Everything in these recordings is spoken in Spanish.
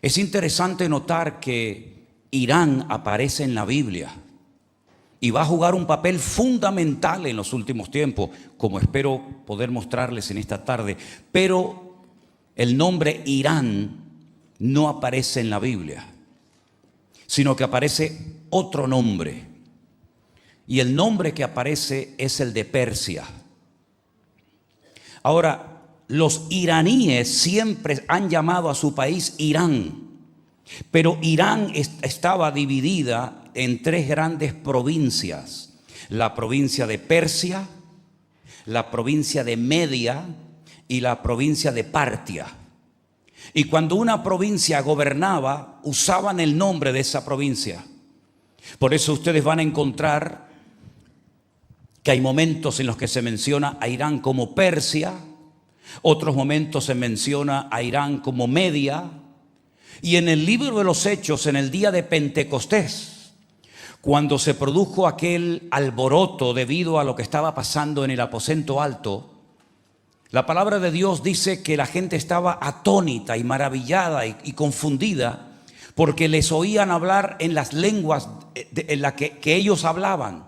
Es interesante notar que Irán aparece en la Biblia y va a jugar un papel fundamental en los últimos tiempos, como espero poder mostrarles en esta tarde. Pero el nombre Irán no aparece en la Biblia, sino que aparece otro nombre. Y el nombre que aparece es el de Persia. Ahora, los iraníes siempre han llamado a su país Irán, pero Irán estaba dividida en tres grandes provincias: la provincia de Persia, la provincia de Media y la provincia de Partia. Y cuando una provincia gobernaba, usaban el nombre de esa provincia. Por eso ustedes van a encontrar que hay momentos en los que se menciona a Irán como Persia, otros momentos se menciona a Irán como Media. Y en el libro de los Hechos, en el día de Pentecostés, cuando se produjo aquel alboroto debido a lo que estaba pasando en el aposento alto, la palabra de Dios dice que la gente estaba atónita y maravillada y confundida, porque les oían hablar en las lenguas en las que ellos hablaban.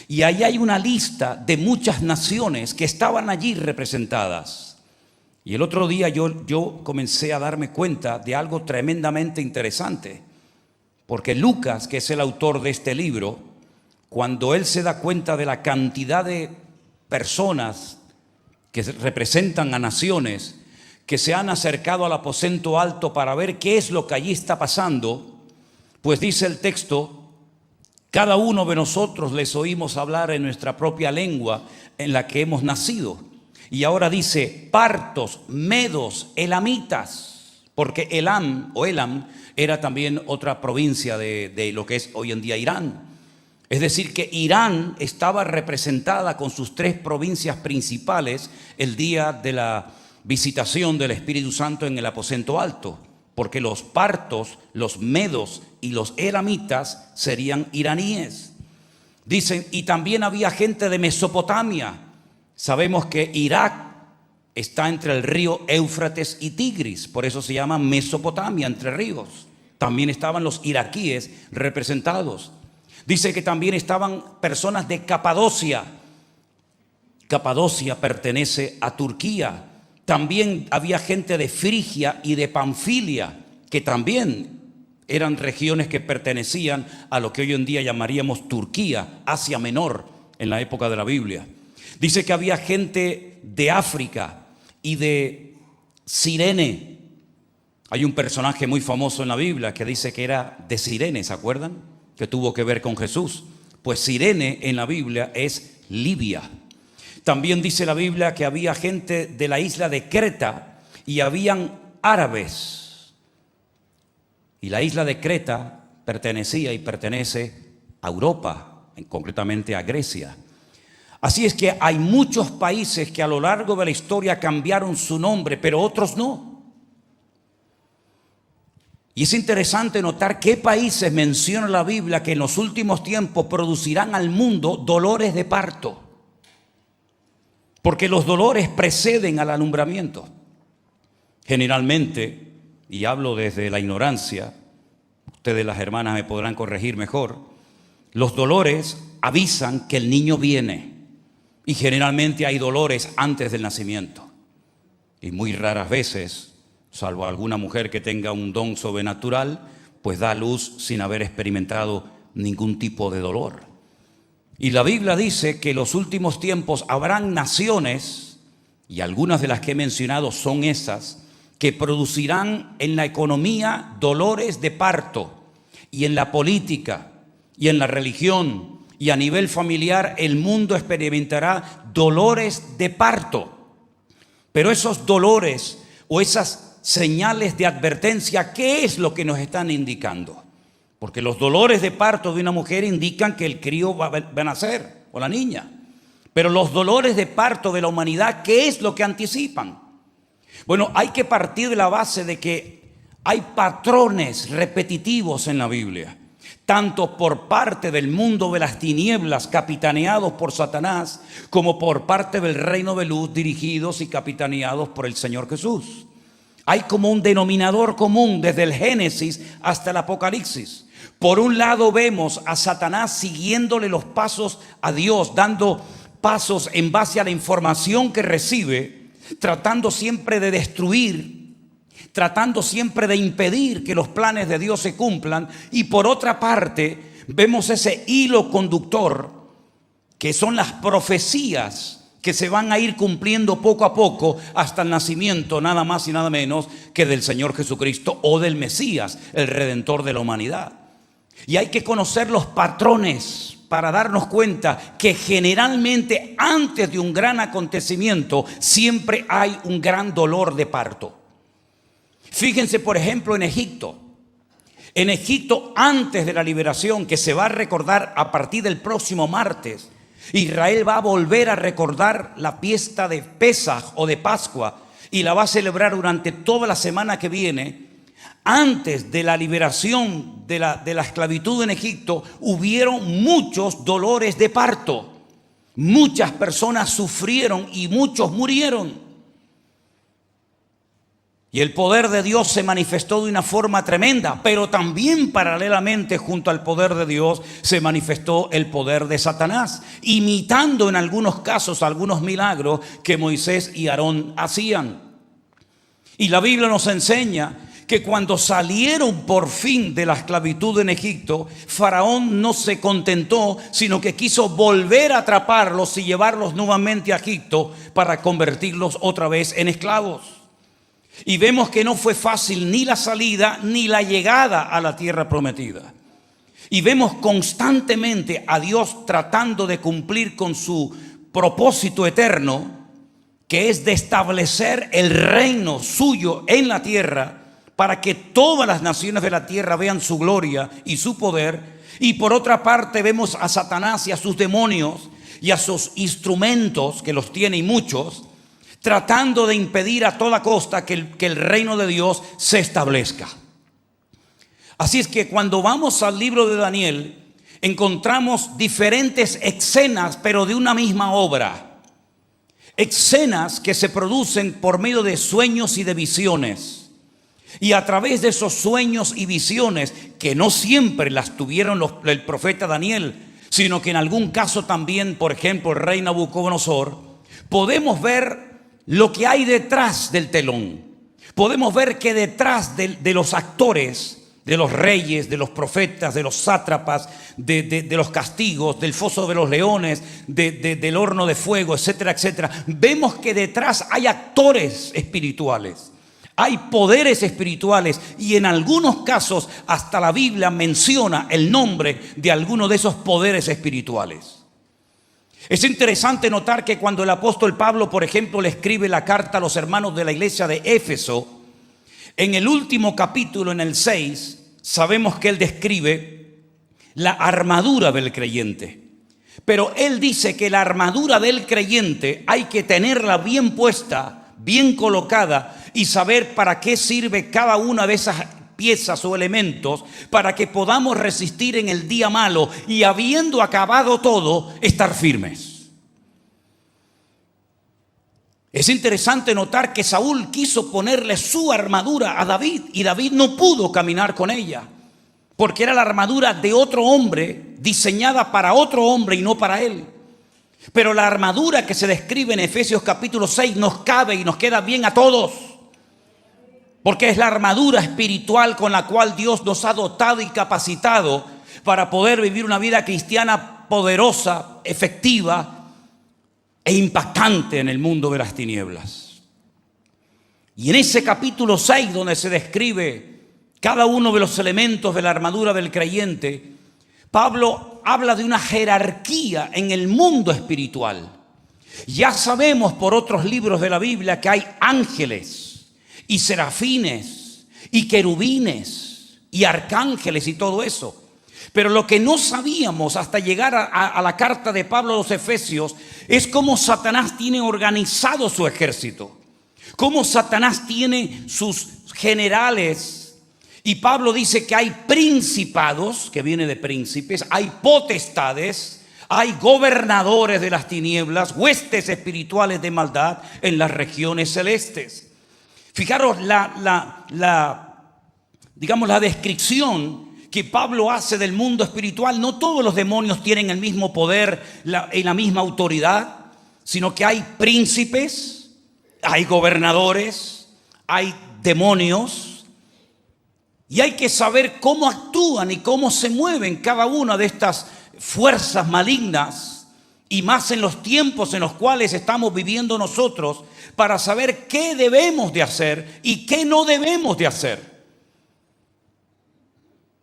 Y ahí hay una lista de muchas naciones que estaban allí representadas. Y el otro día yo comencé a darme cuenta de algo tremendamente interesante, porque Lucas, que es el autor de este libro, cuando él se da cuenta de la cantidad de personas que representan a naciones que se han acercado al aposento alto para ver qué es lo que allí está pasando, pues dice el texto: cada uno de nosotros les oímos hablar en nuestra propia lengua en la que hemos nacido. Y ahora dice partos, medos, elamitas, porque Elam o Elam era también otra provincia de lo que es hoy en día Irán. Es decir, que Irán estaba representada con sus tres provincias principales el día de la visitación del Espíritu Santo en el aposento alto, porque los partos, los medos y los elamitas serían iraníes. Dicen, y también había gente de Mesopotamia. Sabemos que Irak está entre el río Éufrates y Tigris, por eso se llama Mesopotamia, entre ríos. También estaban los iraquíes representados. Dice que también estaban personas de Capadocia. Capadocia pertenece a Turquía. También había gente de Frigia y de Panfilia, que también eran regiones que pertenecían a lo que hoy en día llamaríamos Turquía, Asia Menor, en la época de la Biblia. Dice que había gente de África y de Cirene. Hay un personaje muy famoso en la Biblia que dice que era de Cirene, ¿se acuerdan? Que tuvo que ver con Jesús. Pues Cirene en la Biblia es Libia. También dice la Biblia que había gente de la isla de Creta y habían árabes. Y la isla de Creta pertenecía y pertenece a Europa, concretamente a Grecia. Así es que hay muchos países que a lo largo de la historia cambiaron su nombre, pero otros no. Y es interesante notar qué países menciona la Biblia que en los últimos tiempos producirán al mundo dolores de parto. Porque los dolores preceden al alumbramiento. Generalmente, y hablo desde la ignorancia, ustedes las hermanas me podrán corregir mejor, los dolores avisan que el niño viene. Y generalmente hay dolores antes del nacimiento. Y muy raras veces, salvo alguna mujer que tenga un don sobrenatural, pues da a luz sin haber experimentado ningún tipo de dolor. Y la Biblia dice que en los últimos tiempos habrán naciones, y algunas de las que he mencionado son esas, que producirán en la economía dolores de parto, y en la política, y en la religión, y a nivel familiar el mundo experimentará dolores de parto. Pero esos dolores o esas señales de advertencia, ¿qué es lo que nos están indicando? Porque los dolores de parto de una mujer indican que el crío va a nacer, o la niña. Pero los dolores de parto de la humanidad, ¿qué es lo que anticipan? Bueno, hay que partir de la base de que hay patrones repetitivos en la Biblia, tanto por parte del mundo de las tinieblas capitaneados por Satanás, como por parte del reino de luz dirigidos y capitaneados por el Señor Jesús. Hay como un denominador común desde el Génesis hasta el Apocalipsis. Por un lado vemos a Satanás siguiéndole los pasos a Dios, dando pasos en base a la información que recibe, tratando siempre de destruir, tratando siempre de impedir que los planes de Dios se cumplan. Y por otra parte, vemos ese hilo conductor que son las profecías que se van a ir cumpliendo poco a poco hasta el nacimiento, nada más y nada menos que del Señor Jesucristo o del Mesías, el Redentor de la humanidad. Y hay que conocer los patrones para darnos cuenta que generalmente antes de un gran acontecimiento siempre hay un gran dolor de parto. Fíjense, por ejemplo, en Egipto. En Egipto, antes de la liberación, que se va a recordar a partir del próximo martes, Israel va a volver a recordar la fiesta de Pesaj o de Pascua y la va a celebrar durante toda la semana que viene. Antes de la liberación de la esclavitud en Egipto, hubieron muchos dolores de parto. Muchas personas sufrieron y muchos murieron. Y el poder de Dios se manifestó de una forma tremenda, pero también paralelamente junto al poder de Dios se manifestó el poder de Satanás, imitando en algunos casos algunos milagros que Moisés y Aarón hacían. Y la Biblia nos enseña que cuando salieron por fin de la esclavitud en Egipto, Faraón no se contentó, sino que quiso volver a atraparlos y llevarlos nuevamente a Egipto para convertirlos otra vez en esclavos. Y vemos que no fue fácil ni la salida ni la llegada a la tierra prometida. Y vemos constantemente a Dios tratando de cumplir con su propósito eterno, que es de establecer el reino suyo en la tierra para que todas las naciones de la tierra vean su gloria y su poder. Y por otra parte vemos a Satanás y a sus demonios y a sus instrumentos, que los tiene y muchos, tratando de impedir a toda costa que el reino de Dios se establezca. Así es que cuando vamos al libro de Daniel, encontramos diferentes escenas, pero de una misma obra. Escenas que se producen por medio de sueños y de visiones. Y a través de esos sueños y visiones, que no siempre las tuvieron el profeta Daniel, sino que en algún caso también, por ejemplo, el rey Nabucodonosor, podemos ver lo que hay detrás del telón. Podemos ver que detrás de los actores, de los reyes, de los profetas, de los sátrapas, de los castigos, del foso de los leones, del horno de fuego, etcétera, etcétera, vemos que detrás hay actores espirituales, hay poderes espirituales, y en algunos casos hasta la Biblia menciona el nombre de alguno de esos poderes espirituales. Es interesante notar que cuando el apóstol Pablo, por ejemplo, le escribe la carta a los hermanos de la iglesia de Éfeso, en el último capítulo, en el 6, sabemos que él describe la armadura del creyente. Pero él dice que la armadura del creyente hay que tenerla bien puesta, bien colocada, y saber para qué sirve cada una de esas piezas o elementos para que podamos resistir en el día malo y, habiendo acabado todo, estar firmes. Es interesante notar que Saúl quiso ponerle su armadura a David y David no pudo caminar con ella, porque era la armadura de otro hombre, diseñada para otro hombre y no para él. Pero la armadura que se describe en Efesios capítulo 6 nos cabe y nos queda bien a todos, porque es la armadura espiritual con la cual Dios nos ha dotado y capacitado para poder vivir una vida cristiana poderosa, efectiva e impactante en el mundo de las tinieblas. Y en ese capítulo 6, donde se describe cada uno de los elementos de la armadura del creyente, Pablo habla de una jerarquía en el mundo espiritual. Ya sabemos por otros libros de la Biblia que hay ángeles y serafines y querubines y arcángeles y todo eso. Pero lo que no sabíamos hasta llegar a la carta de Pablo a los Efesios es cómo Satanás tiene organizado su ejército, cómo Satanás tiene sus generales. Y Pablo dice que hay principados, que viene de príncipes, hay potestades, hay gobernadores de las tinieblas, huestes espirituales de maldad en las regiones celestes. Fijaros digamos, la descripción que Pablo hace del mundo espiritual. No todos los demonios tienen el mismo poder y la misma autoridad, sino que hay príncipes, hay gobernadores, hay demonios, y hay que saber cómo actúan y cómo se mueven cada una de estas fuerzas malignas, y más en los tiempos en los cuales estamos viviendo nosotros, para saber qué debemos de hacer y qué no debemos de hacer.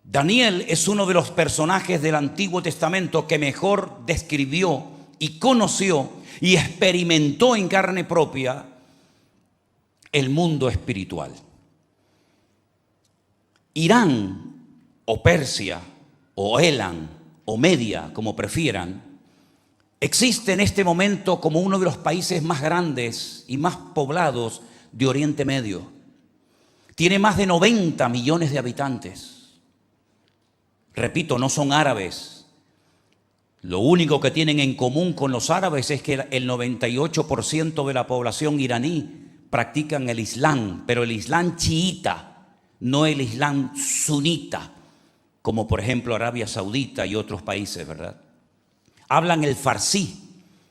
Daniel es uno de los personajes del Antiguo Testamento que mejor describió y conoció y experimentó en carne propia el mundo espiritual. Irán o Persia o Elam o Media, como prefieran, existe en este momento como uno de los países más grandes y más poblados de Oriente Medio. Tiene más de 90 millones de habitantes. Repito, no son árabes. Lo único que tienen en común con los árabes es que el 98% de la población iraní practican el Islam, pero el Islam chiita, no el Islam sunita, como por ejemplo Arabia Saudita y otros países, ¿verdad? Hablan el farsí,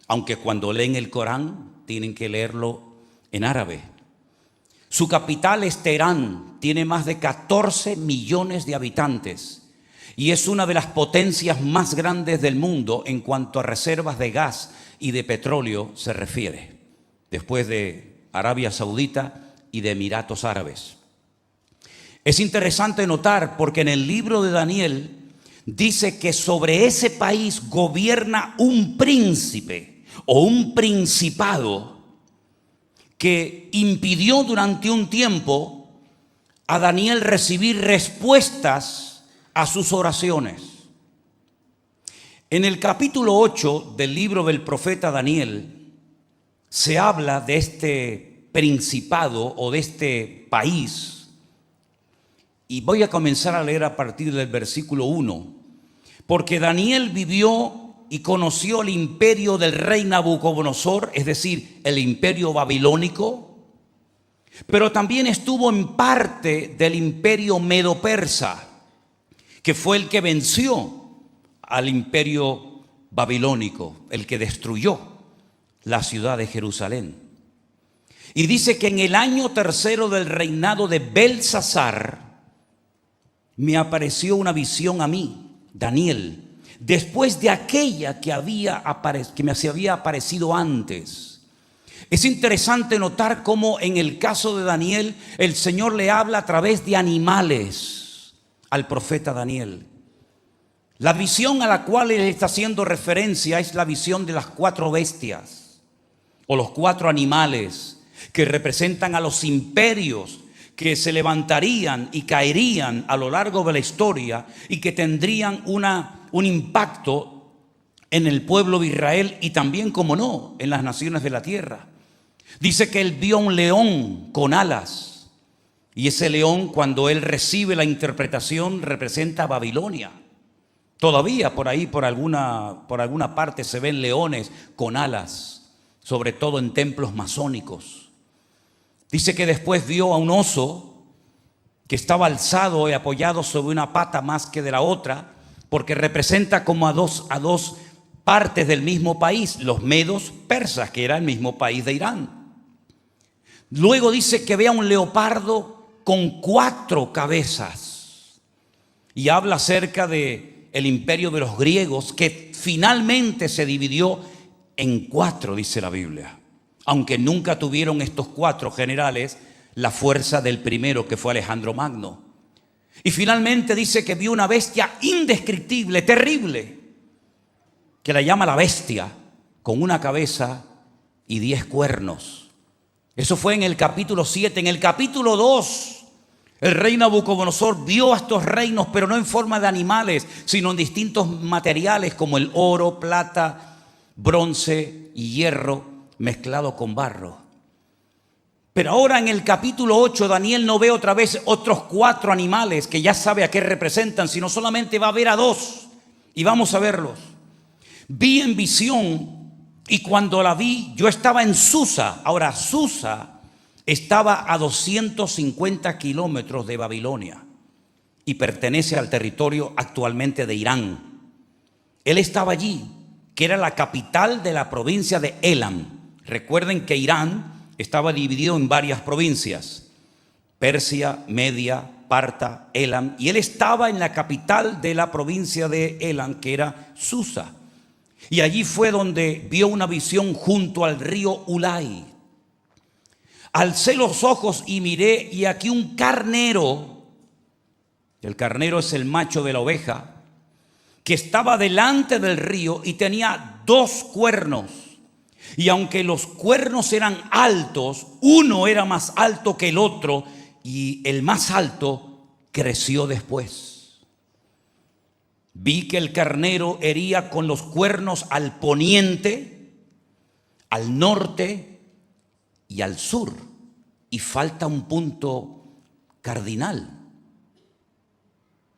aunque cuando leen el Corán tienen que leerlo en árabe. Su capital es Teherán, tiene más de 14 millones de habitantes y es una de las potencias más grandes del mundo en cuanto a reservas de gas y de petróleo se refiere, después de Arabia Saudita y de Emiratos Árabes. Es interesante notar porque en el libro de Daniel dice que sobre ese país gobierna un príncipe o un principado que impidió durante un tiempo a Daniel recibir respuestas a sus oraciones. En el capítulo 8 del libro del profeta Daniel se habla de este principado o de este país, y voy a comenzar a leer a partir del versículo 1, porque Daniel vivió y conoció el imperio del rey Nabucodonosor, es decir, el imperio babilónico, pero también estuvo en parte del imperio medo-persa, que fue el que venció al imperio babilónico, el que destruyó la ciudad de Jerusalén. Y dice que en el año tercero del reinado de Belsasar me apareció una visión a mí, Daniel, después de aquella que me había aparecido antes. Es interesante notar cómo en el caso de Daniel el Señor le habla a través de animales al profeta Daniel. La visión a la cual él está haciendo referencia es la visión de las 4 bestias o los 4 animales que representan a los imperios que se levantarían y caerían a lo largo de la historia y que tendrían un impacto en el pueblo de Israel y también, como no, en las naciones de la tierra. Dice que él vio un león con alas. Y ese león, cuando él recibe la interpretación, representa a Babilonia. Todavía por ahí, por alguna parte se ven leones con alas, sobre todo en templos masónicos. Dice que después vio a un oso que estaba alzado y apoyado sobre una pata más que de la otra, porque representa como a dos partes del mismo país, los medos persas, que era el mismo país de Irán. Luego dice que ve a un leopardo con 4 cabezas y habla acerca de el imperio de los griegos, que finalmente se dividió en 4, dice la Biblia, aunque nunca tuvieron estos 4 generales la fuerza del primero, que fue Alejandro Magno. Y finalmente dice que vio una bestia indescriptible, terrible, que la llama la bestia, con una cabeza y 10 cuernos. Eso fue en el capítulo 7. En el capítulo 2, el rey Nabucodonosor vio a estos reinos, pero no en forma de animales, sino en distintos materiales como el oro, plata, bronce y hierro mezclado con barro. Pero ahora en el capítulo 8 Daniel no ve otra vez otros 4 animales que ya sabe a qué representan, sino solamente va a ver a 2 y vamos a verlos. Vi en visión y cuando la vi yo estaba en Susa. Ahora Susa estaba a 250 kilómetros de Babilonia y pertenece al territorio actualmente de Irán. Él estaba allí, que era la capital de la provincia de Elam. Recuerden que Irán estaba dividido en varias provincias: Persia, Media, Parta, Elam, y él estaba en la capital de la provincia de Elam, que era Susa. Y allí fue donde vio una visión junto al río Ulai. Alcé los ojos y miré, y aquí un carnero, el carnero es el macho de la oveja, que estaba delante del río y tenía 2 cuernos. Y aunque los cuernos eran altos, uno era más alto que el otro, y el más alto creció después. Vi que el carnero hería con los cuernos al poniente, al norte y al sur. Y falta un punto cardinal.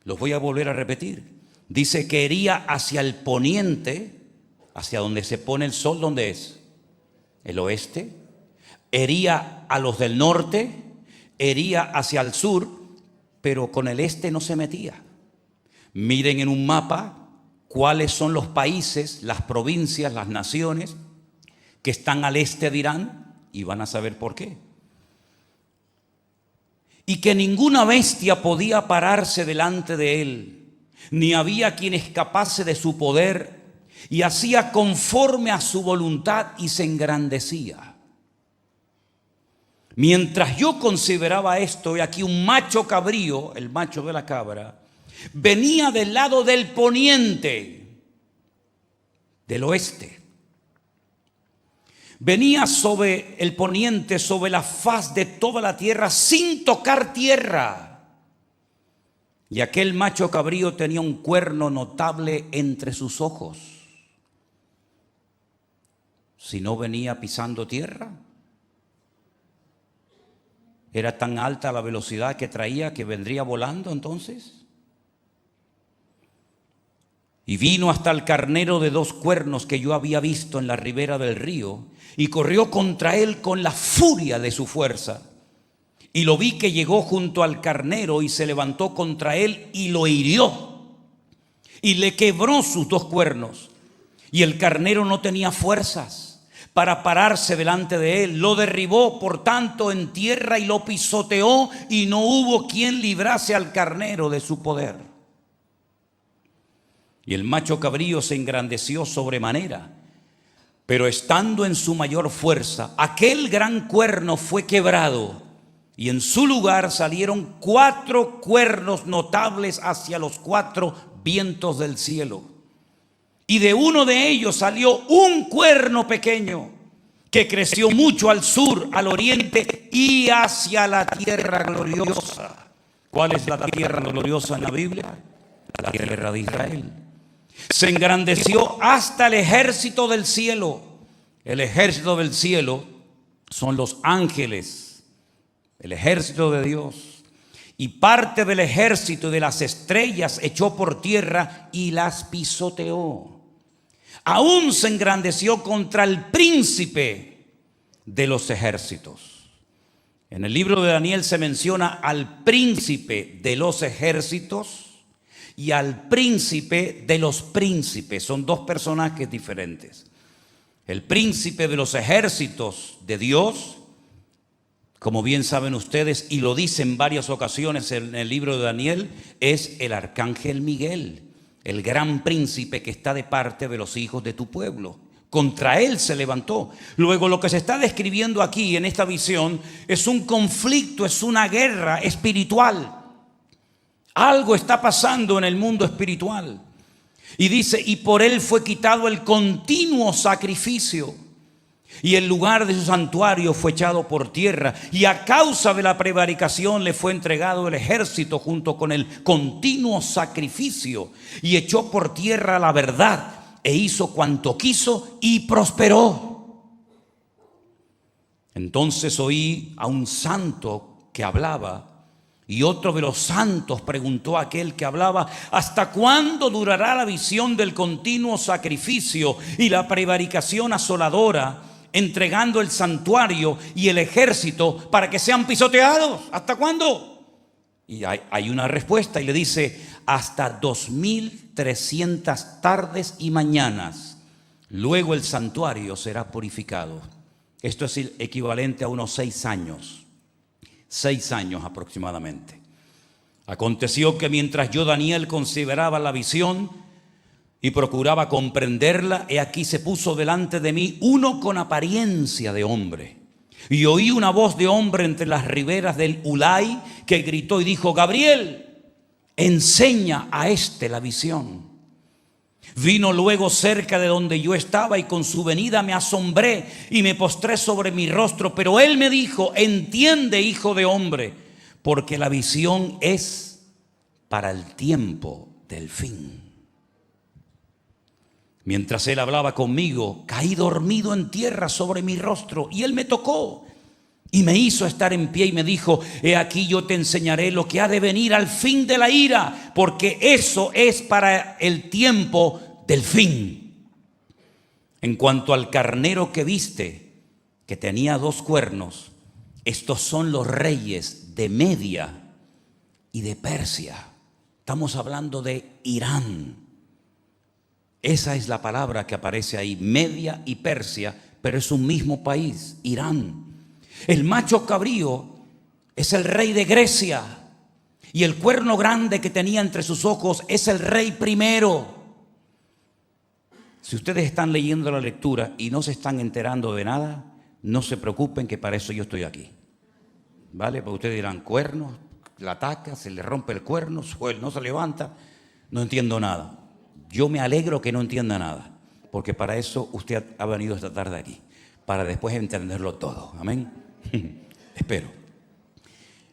Los voy a volver a repetir. Dice que hería hacia el poniente, hacia donde se pone el sol. ¿Dónde es? El oeste. Hería a los del norte, hería hacia el sur, pero con el este no se metía. Miren en un mapa cuáles son los países, las provincias, las naciones que están al este de Irán, y van a saber por qué. Y que ninguna bestia podía pararse delante de él, ni había quien escapase de su poder, y hacía conforme a su voluntad y se engrandecía. Mientras yo consideraba esto, y aquí un macho cabrío, el macho de la cabra, venía del lado del poniente, del oeste. Venía sobre el poniente, sobre la faz de toda la tierra, sin tocar tierra. Y aquel macho cabrío tenía un cuerno notable entre sus ojos. Si no venía pisando tierra, era tan alta la velocidad que traía que vendría volando entonces. Y vino hasta el carnero de 2 cuernos que yo había visto en la ribera del río, y corrió contra él con la furia de su fuerza. Y lo vi que llegó junto al carnero y se levantó contra él y lo hirió y le quebró sus 2 cuernos. Y el carnero no tenía fuerzas para pararse delante de él. Lo derribó por tanto en tierra y lo pisoteó, y no hubo quien librase al carnero de su poder. Y el macho cabrío se engrandeció sobremanera, pero estando en su mayor fuerza, aquel gran cuerno fue quebrado, y en su lugar salieron 4 cuernos notables hacia los 4 vientos del cielo. Y de uno de ellos salió un cuerno pequeño, que creció mucho al sur, al oriente y hacia la tierra gloriosa. ¿Cuál es la tierra gloriosa en la Biblia? La tierra de Israel. Se engrandeció hasta el ejército del cielo. El ejército del cielo son los ángeles, el ejército de Dios. Y parte del ejército de las estrellas echó por tierra y las pisoteó. Aún se engrandeció contra el príncipe de los ejércitos. En el libro de Daniel se menciona al príncipe de los ejércitos y al príncipe de los príncipes. Son 2 personajes diferentes. El príncipe de los ejércitos de Dios, como bien saben ustedes, y lo dice en varias ocasiones en el libro de Daniel, es el arcángel Miguel, el gran príncipe que está de parte de los hijos de tu pueblo. Contra él se levantó. Luego, lo que se está describiendo aquí en esta visión es un conflicto, es una guerra espiritual. Algo está pasando en el mundo espiritual. Y dice, y por él fue quitado el continuo sacrificio, y el lugar de su santuario fue echado por tierra, y a causa de la prevaricación le fue entregado el ejército junto con el continuo sacrificio, y echó por tierra la verdad, e hizo cuanto quiso y prosperó. Entonces oí a un santo que hablaba, y otro de los santos preguntó a aquel que hablaba: ¿hasta cuándo durará la visión del continuo sacrificio y la prevaricación asoladora entregando el santuario y el ejército para que sean pisoteados. ¿Hasta cuándo? Y hay una respuesta y le dice: hasta 2300 tardes y mañanas. Luego el santuario será purificado. Esto es el equivalente a unos 6 años. 6 años aproximadamente. Aconteció que mientras yo, Daniel, consideraba la visión y procuraba comprenderla, he aquí se puso delante de mí uno con apariencia de hombre. Y oí una voz de hombre entre las riberas del Ulai que gritó y dijo: Gabriel, enseña a este la visión. Vino luego cerca de donde yo estaba y con su venida me asombré y me postré sobre mi rostro. Pero él me dijo: entiende, hijo de hombre, porque la visión es para el tiempo del fin. Mientras él hablaba conmigo, caí dormido en tierra sobre mi rostro, y él me tocó y me hizo estar en pie y me dijo: he aquí yo te enseñaré lo que ha de venir al fin de la ira, porque eso es para el tiempo del fin. En cuanto al carnero que viste, que tenía 2 cuernos, estos son los reyes de Media y de Persia. Estamos hablando de Irán. Esa es la palabra que aparece ahí, Media y Persia, pero es un mismo país, Irán. El macho cabrío es el rey de Grecia, y el cuerno grande que tenía entre sus ojos es el rey primero. Si ustedes están leyendo la lectura y no se están enterando de nada, no se preocupen, que para eso yo estoy aquí. ¿Vale? Porque ustedes dirán: cuernos, la ataca, se le rompe el cuerno, no se levanta, no entiendo nada. Yo me alegro que no entienda nada, porque para eso usted ha venido esta tarde aquí, para después entenderlo todo. Amén. Espero.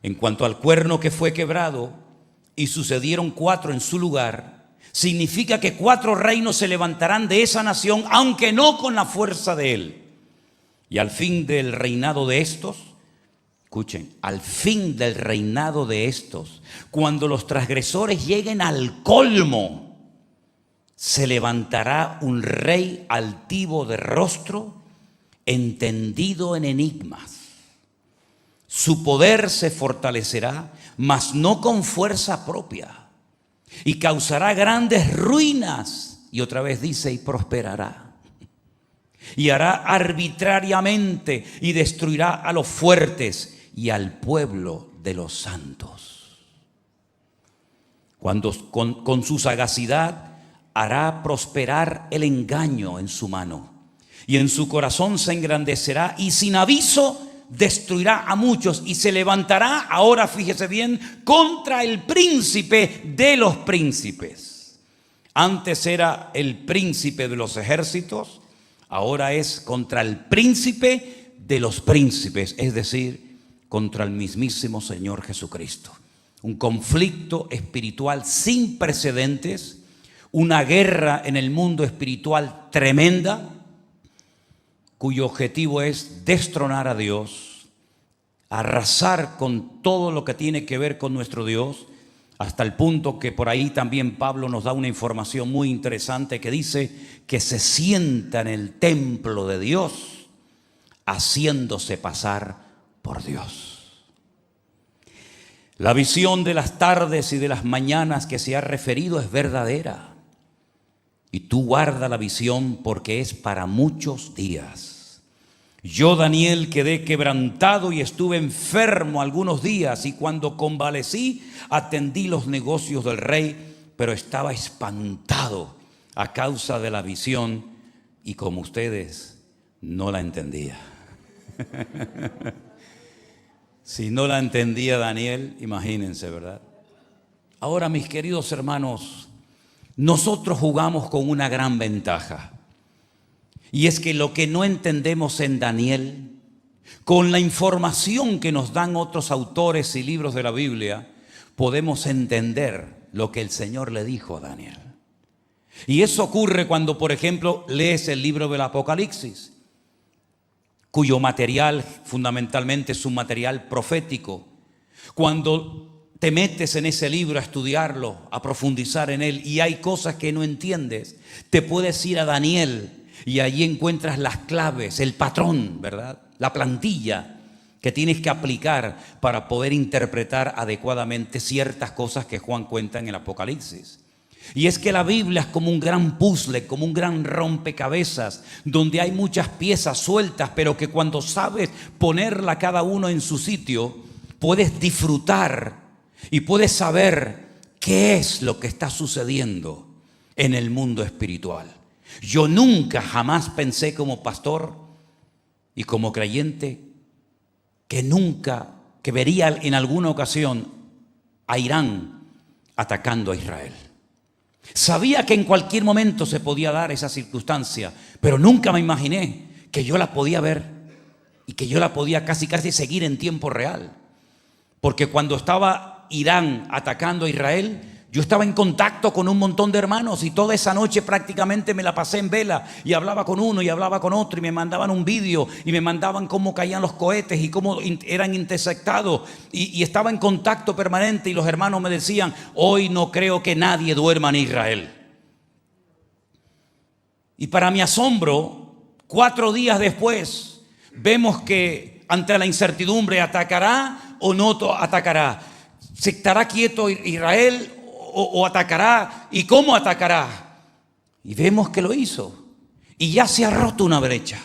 En cuanto al cuerno que fue quebrado y sucedieron 4 en su lugar, significa que 4 reinos se levantarán de esa nación, aunque no con la fuerza de él. Y al fin del reinado de estos, escuchen, al fin del reinado de estos, cuando los transgresores lleguen al colmo, se levantará un rey altivo de rostro, entendido en enigmas. Su poder se fortalecerá, mas no con fuerza propia, y causará grandes ruinas. Y otra vez dice: y prosperará. Y hará arbitrariamente y destruirá a los fuertes y al pueblo de los santos. Cuando con su sagacidad hará prosperar el engaño en su mano, y en su corazón se engrandecerá, y sin aviso destruirá a muchos, y se levantará, ahora fíjese bien, contra el príncipe de los príncipes. Antes era el príncipe de los ejércitos, ahora es contra el príncipe de los príncipes, es decir, contra el mismísimo Señor Jesucristo. Un conflicto espiritual sin precedentes, una guerra en el mundo espiritual tremenda, cuyo objetivo es destronar a Dios, arrasar con todo lo que tiene que ver con nuestro Dios, hasta el punto que por ahí también Pablo nos da una información muy interesante que dice que se sienta en el templo de Dios haciéndose pasar por Dios. La visión de las tardes y de las mañanas que se ha referido es verdadera. Y tú guarda la visión, porque es para muchos días. Yo, Daniel, quedé quebrantado y estuve enfermo algunos días, y cuando convalecí atendí los negocios del rey, pero estaba espantado a causa de la visión, y como ustedes no la entendía. Si no la entendía Daniel, imagínense, ¿verdad? Ahora, mis queridos hermanos, nosotros jugamos con una gran ventaja, y es que lo que no entendemos en Daniel, con la información que nos dan otros autores y libros de la Biblia, podemos entender lo que el Señor le dijo a Daniel. Y eso ocurre cuando, por ejemplo, lees el libro del Apocalipsis, cuyo material fundamentalmente es un material profético. Cuando te metes en ese libro a estudiarlo, a profundizar en él, y hay cosas que no entiendes, te puedes ir a Daniel Y allí encuentras las claves, el patrón, ¿verdad? La plantilla que tienes que aplicar para poder interpretar adecuadamente ciertas cosas que Juan cuenta en el Apocalipsis. Y es que la Biblia es como un gran puzzle, como un gran rompecabezas, donde hay muchas piezas sueltas, pero que cuando sabes ponerla cada uno en su sitio, puedes disfrutar y puedes saber qué es lo que está sucediendo en el mundo espiritual. Yo nunca jamás pensé como pastor y como creyente que vería en alguna ocasión a Irán atacando a Israel. Sabía que en cualquier momento se podía dar esa circunstancia, pero nunca me imaginé que yo la podía ver y que yo la podía casi seguir en tiempo real. Porque cuando estaba Irán atacando a Israel, yo estaba en contacto con un montón de hermanos y toda esa noche prácticamente me la pasé en vela y hablaba con uno y hablaba con otro y me mandaban un vídeo y me mandaban cómo caían los cohetes y cómo eran interceptados y estaba en contacto permanente y los hermanos me decían: hoy no creo que nadie duerma en Israel. Y para mi asombro, 4 días después vemos que ante la incertidumbre, ¿atacará o no atacará? ¿Se estará quieto Israel o atacará? ¿Y cómo atacará? Y vemos que lo hizo. Y ya se ha roto una brecha.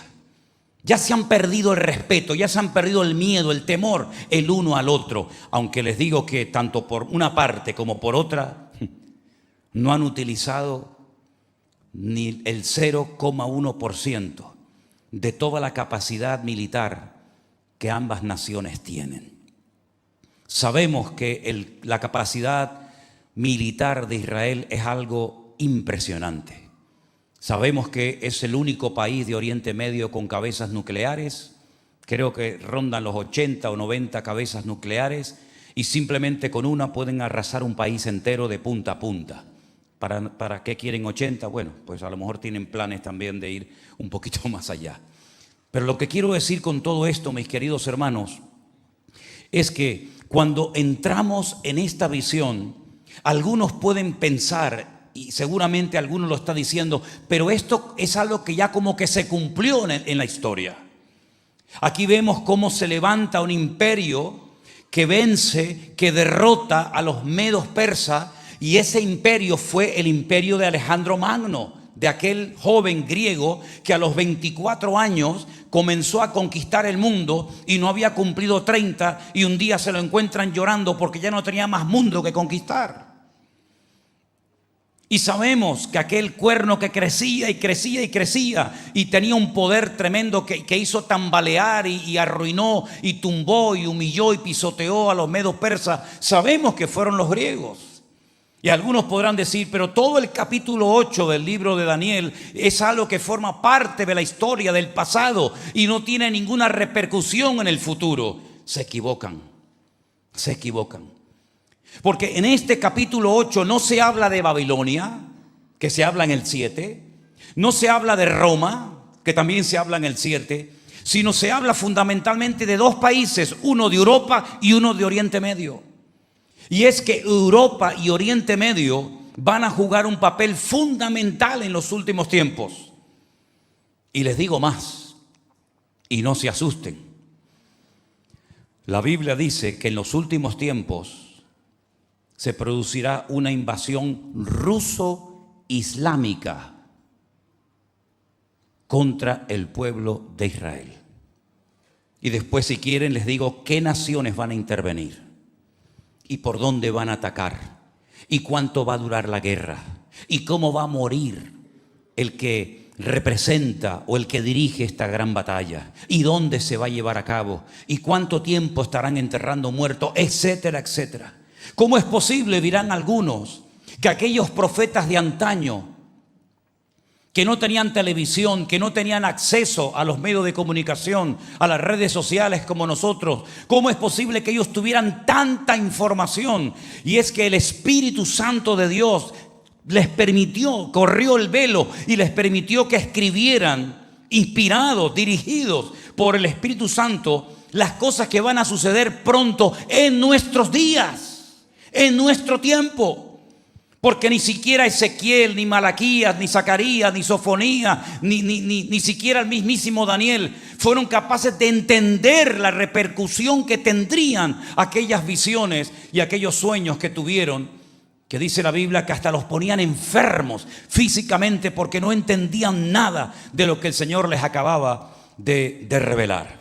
Ya se han perdido el respeto, ya se han perdido el miedo, el temor el uno al otro. Aunque les digo que tanto por una parte como por otra no han utilizado ni el 0,1% de toda la capacidad militar que ambas naciones tienen. Sabemos que la capacidad militar de Israel es algo impresionante. Sabemos que es el único país de Oriente Medio con cabezas nucleares. Creo que rondan los 80 o 90 cabezas nucleares y simplemente con una pueden arrasar un país entero de punta a punta. ¿Para qué quieren 80? Bueno, pues a lo mejor tienen planes también de ir un poquito más allá. Pero lo que quiero decir con todo esto, mis queridos hermanos, es que cuando entramos en esta visión, algunos pueden pensar, y seguramente algunos lo está diciendo, pero esto es algo que ya como que se cumplió en la historia. Aquí vemos cómo se levanta un imperio que vence, que derrota a los medos persas, y ese imperio fue el imperio de Alejandro Magno, de aquel joven griego que a los 24 años comenzó a conquistar el mundo y no había cumplido 30 y un día se lo encuentran llorando porque ya no tenía más mundo que conquistar. Y sabemos que aquel cuerno que crecía y crecía y crecía y tenía un poder tremendo que hizo tambalear y arruinó y tumbó y humilló y pisoteó a los medos persas, sabemos que fueron los griegos. Y algunos podrán decir, pero todo el capítulo 8 del libro de Daniel es algo que forma parte de la historia del pasado y no tiene ninguna repercusión en el futuro. Se equivocan. Porque en este capítulo 8 no se habla de Babilonia, que se habla en el 7, no se habla de Roma, que también se habla en el 7, sino se habla fundamentalmente de 2 países, uno de Europa y uno de Oriente Medio. Y es que Europa y Oriente Medio van a jugar un papel fundamental en los últimos tiempos. Y les digo más, y no se asusten. La Biblia dice que en los últimos tiempos se producirá una invasión ruso-islámica contra el pueblo de Israel. Y después, si quieren, les digo qué naciones van a intervenir y por dónde van a atacar y cuánto va a durar la guerra y cómo va a morir el que representa o el que dirige esta gran batalla y dónde se va a llevar a cabo y cuánto tiempo estarán enterrando muertos, etcétera, etcétera. ¿Cómo es posible, dirán algunos, que aquellos profetas de antaño, que no tenían televisión, que no tenían acceso a los medios de comunicación, a las redes sociales como nosotros, cómo es posible que ellos tuvieran tanta información? Y es que el Espíritu Santo de Dios les permitió, corrió el velo y les permitió que escribieran, inspirados, dirigidos por el Espíritu Santo, las cosas que van a suceder pronto en nuestros días, en nuestro tiempo. Porque ni siquiera Ezequiel, ni Malaquías, ni Zacarías, ni Sofonía, ni siquiera el mismísimo Daniel fueron capaces de entender la repercusión que tendrían aquellas visiones y aquellos sueños que tuvieron, que dice la Biblia que hasta los ponían enfermos físicamente porque no entendían nada de lo que el Señor les acababa de revelar.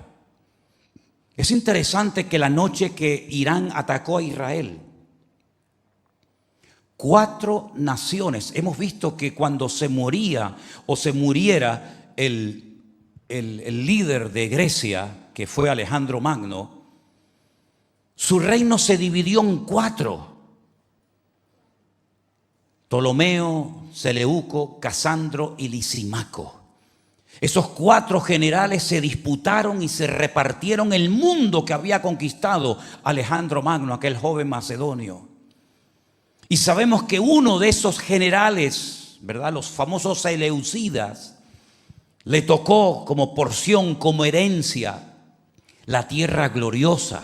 Es interesante que la noche que Irán atacó a Israel, 4 naciones, hemos visto que cuando se moría o se muriera el líder de Grecia, que fue Alejandro Magno, su reino se dividió en 4. Ptolomeo, Seleuco, Casandro y Lisimaco. Esos 4 generales se disputaron y se repartieron el mundo que había conquistado Alejandro Magno, aquel joven macedonio. Y sabemos que uno de esos generales, ¿verdad?, los famosos seleucidas, le tocó como porción, como herencia, la tierra gloriosa,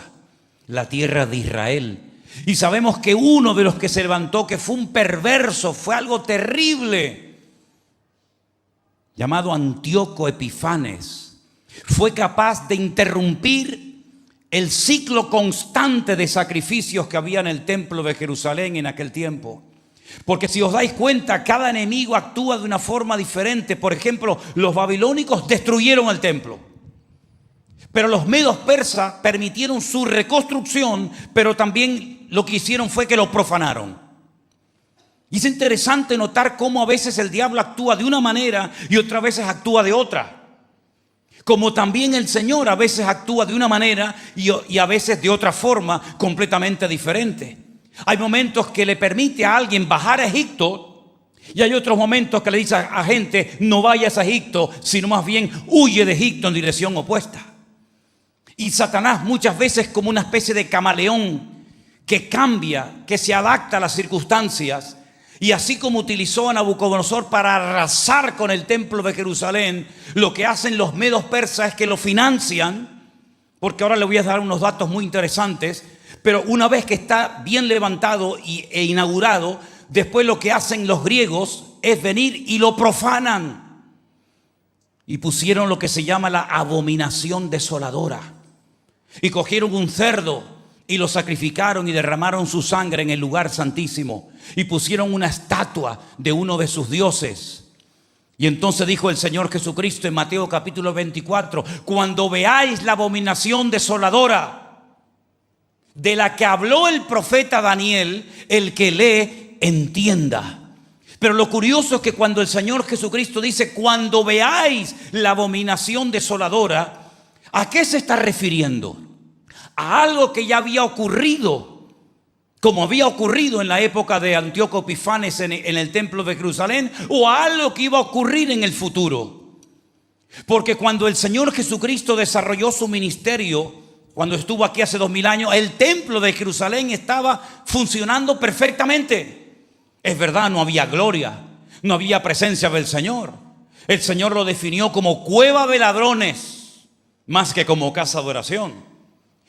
la tierra de Israel. Y sabemos que uno de los que se levantó, que fue un perverso, fue algo terrible, llamado Antíoco Epifanes, fue capaz de interrumpir el ciclo constante de sacrificios que había en el templo de Jerusalén en aquel tiempo. Porque si os dais cuenta, cada enemigo actúa de una forma diferente. Por ejemplo, los babilónicos destruyeron el templo, pero los medos persas permitieron su reconstrucción, pero también lo que hicieron fue que lo profanaron. Y es interesante notar cómo a veces el diablo actúa de una manera y otras veces actúa de otra. Como también el Señor a veces actúa de una manera y a veces de otra forma completamente diferente. Hay momentos que le permite a alguien bajar a Egipto y hay otros momentos que le dice a gente: no vayas a Egipto, sino más bien huye de Egipto en dirección opuesta. Y Satanás muchas veces, como una especie de camaleón que cambia, que se adapta a las circunstancias. Y así como utilizó a Nabucodonosor para arrasar con el templo de Jerusalén, lo que hacen los medos persas es que lo financian, porque ahora le voy a dar unos datos muy interesantes, pero una vez que está bien levantado e inaugurado, después lo que hacen los griegos es venir y lo profanan. Y pusieron lo que se llama la abominación desoladora. Y cogieron un cerdo y lo sacrificaron y derramaron su sangre en el lugar santísimo. Y pusieron una estatua de uno de sus dioses. Y entonces dijo el Señor Jesucristo en Mateo capítulo 24: cuando veáis la abominación desoladora de la que habló el profeta Daniel, el que lee entienda. Pero lo curioso es que cuando el Señor Jesucristo dice cuando veáis la abominación desoladora, ¿a qué se está refiriendo? A algo que ya había ocurrido, como había ocurrido en la época de Antíoco Epifanes en el templo de Jerusalén, o a algo que iba a ocurrir en el futuro. Porque cuando el Señor Jesucristo desarrolló su ministerio, cuando estuvo aquí hace 2000 años, el templo de Jerusalén estaba funcionando perfectamente. Es verdad, no había gloria, no había presencia del Señor. El Señor lo definió como cueva de ladrones, más que como casa de oración.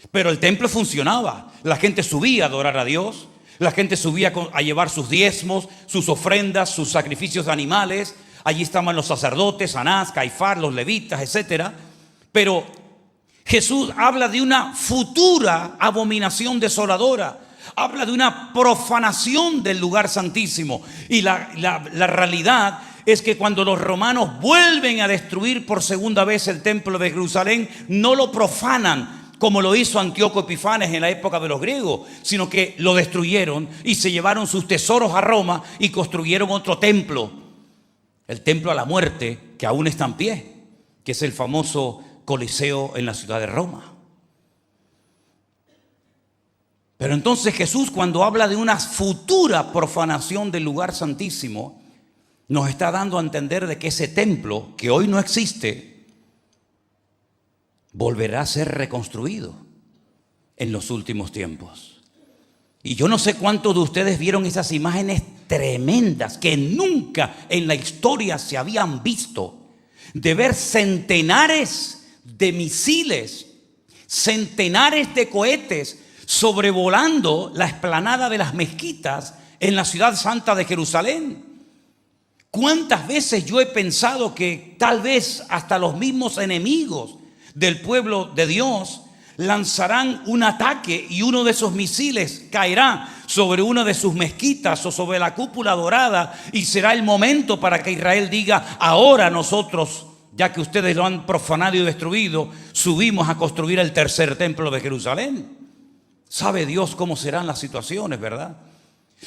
Pero el templo funcionaba, la gente subía a adorar a Dios, la gente subía a llevar sus diezmos, sus ofrendas, sus sacrificios de animales. Allí estaban los sacerdotes, Anás, Caifás, los levitas, etc. Pero Jesús habla de una futura abominación desoladora, habla de una profanación del lugar santísimo. Y la realidad es que cuando los romanos vuelven a destruir por segunda vez el templo de Jerusalén, no lo profanan como lo hizo Antíoco Epifanes en la época de los griegos, sino que lo destruyeron y se llevaron sus tesoros a Roma y construyeron otro templo, el templo a la muerte, que aún está en pie, que es el famoso Coliseo en la ciudad de Roma. Pero entonces Jesús, cuando habla de una futura profanación del lugar santísimo, nos está dando a entender de que ese templo, que hoy no existe, volverá a ser reconstruido en los últimos tiempos. Y yo no sé cuántos de ustedes vieron esas imágenes tremendas que nunca en la historia se habían visto, de ver centenares de misiles, centenares de cohetes sobrevolando la explanada de las mezquitas en la ciudad santa de Jerusalén. ¿Cuántas veces yo he pensado que tal vez hasta los mismos enemigos del pueblo de Dios lanzarán un ataque y uno de esos misiles caerá sobre una de sus mezquitas o sobre la cúpula dorada, y será el momento para que Israel diga: ahora nosotros, ya que ustedes lo han profanado y destruido, subimos a construir el tercer templo de Jerusalén? Sabe Dios cómo serán las situaciones, ¿verdad?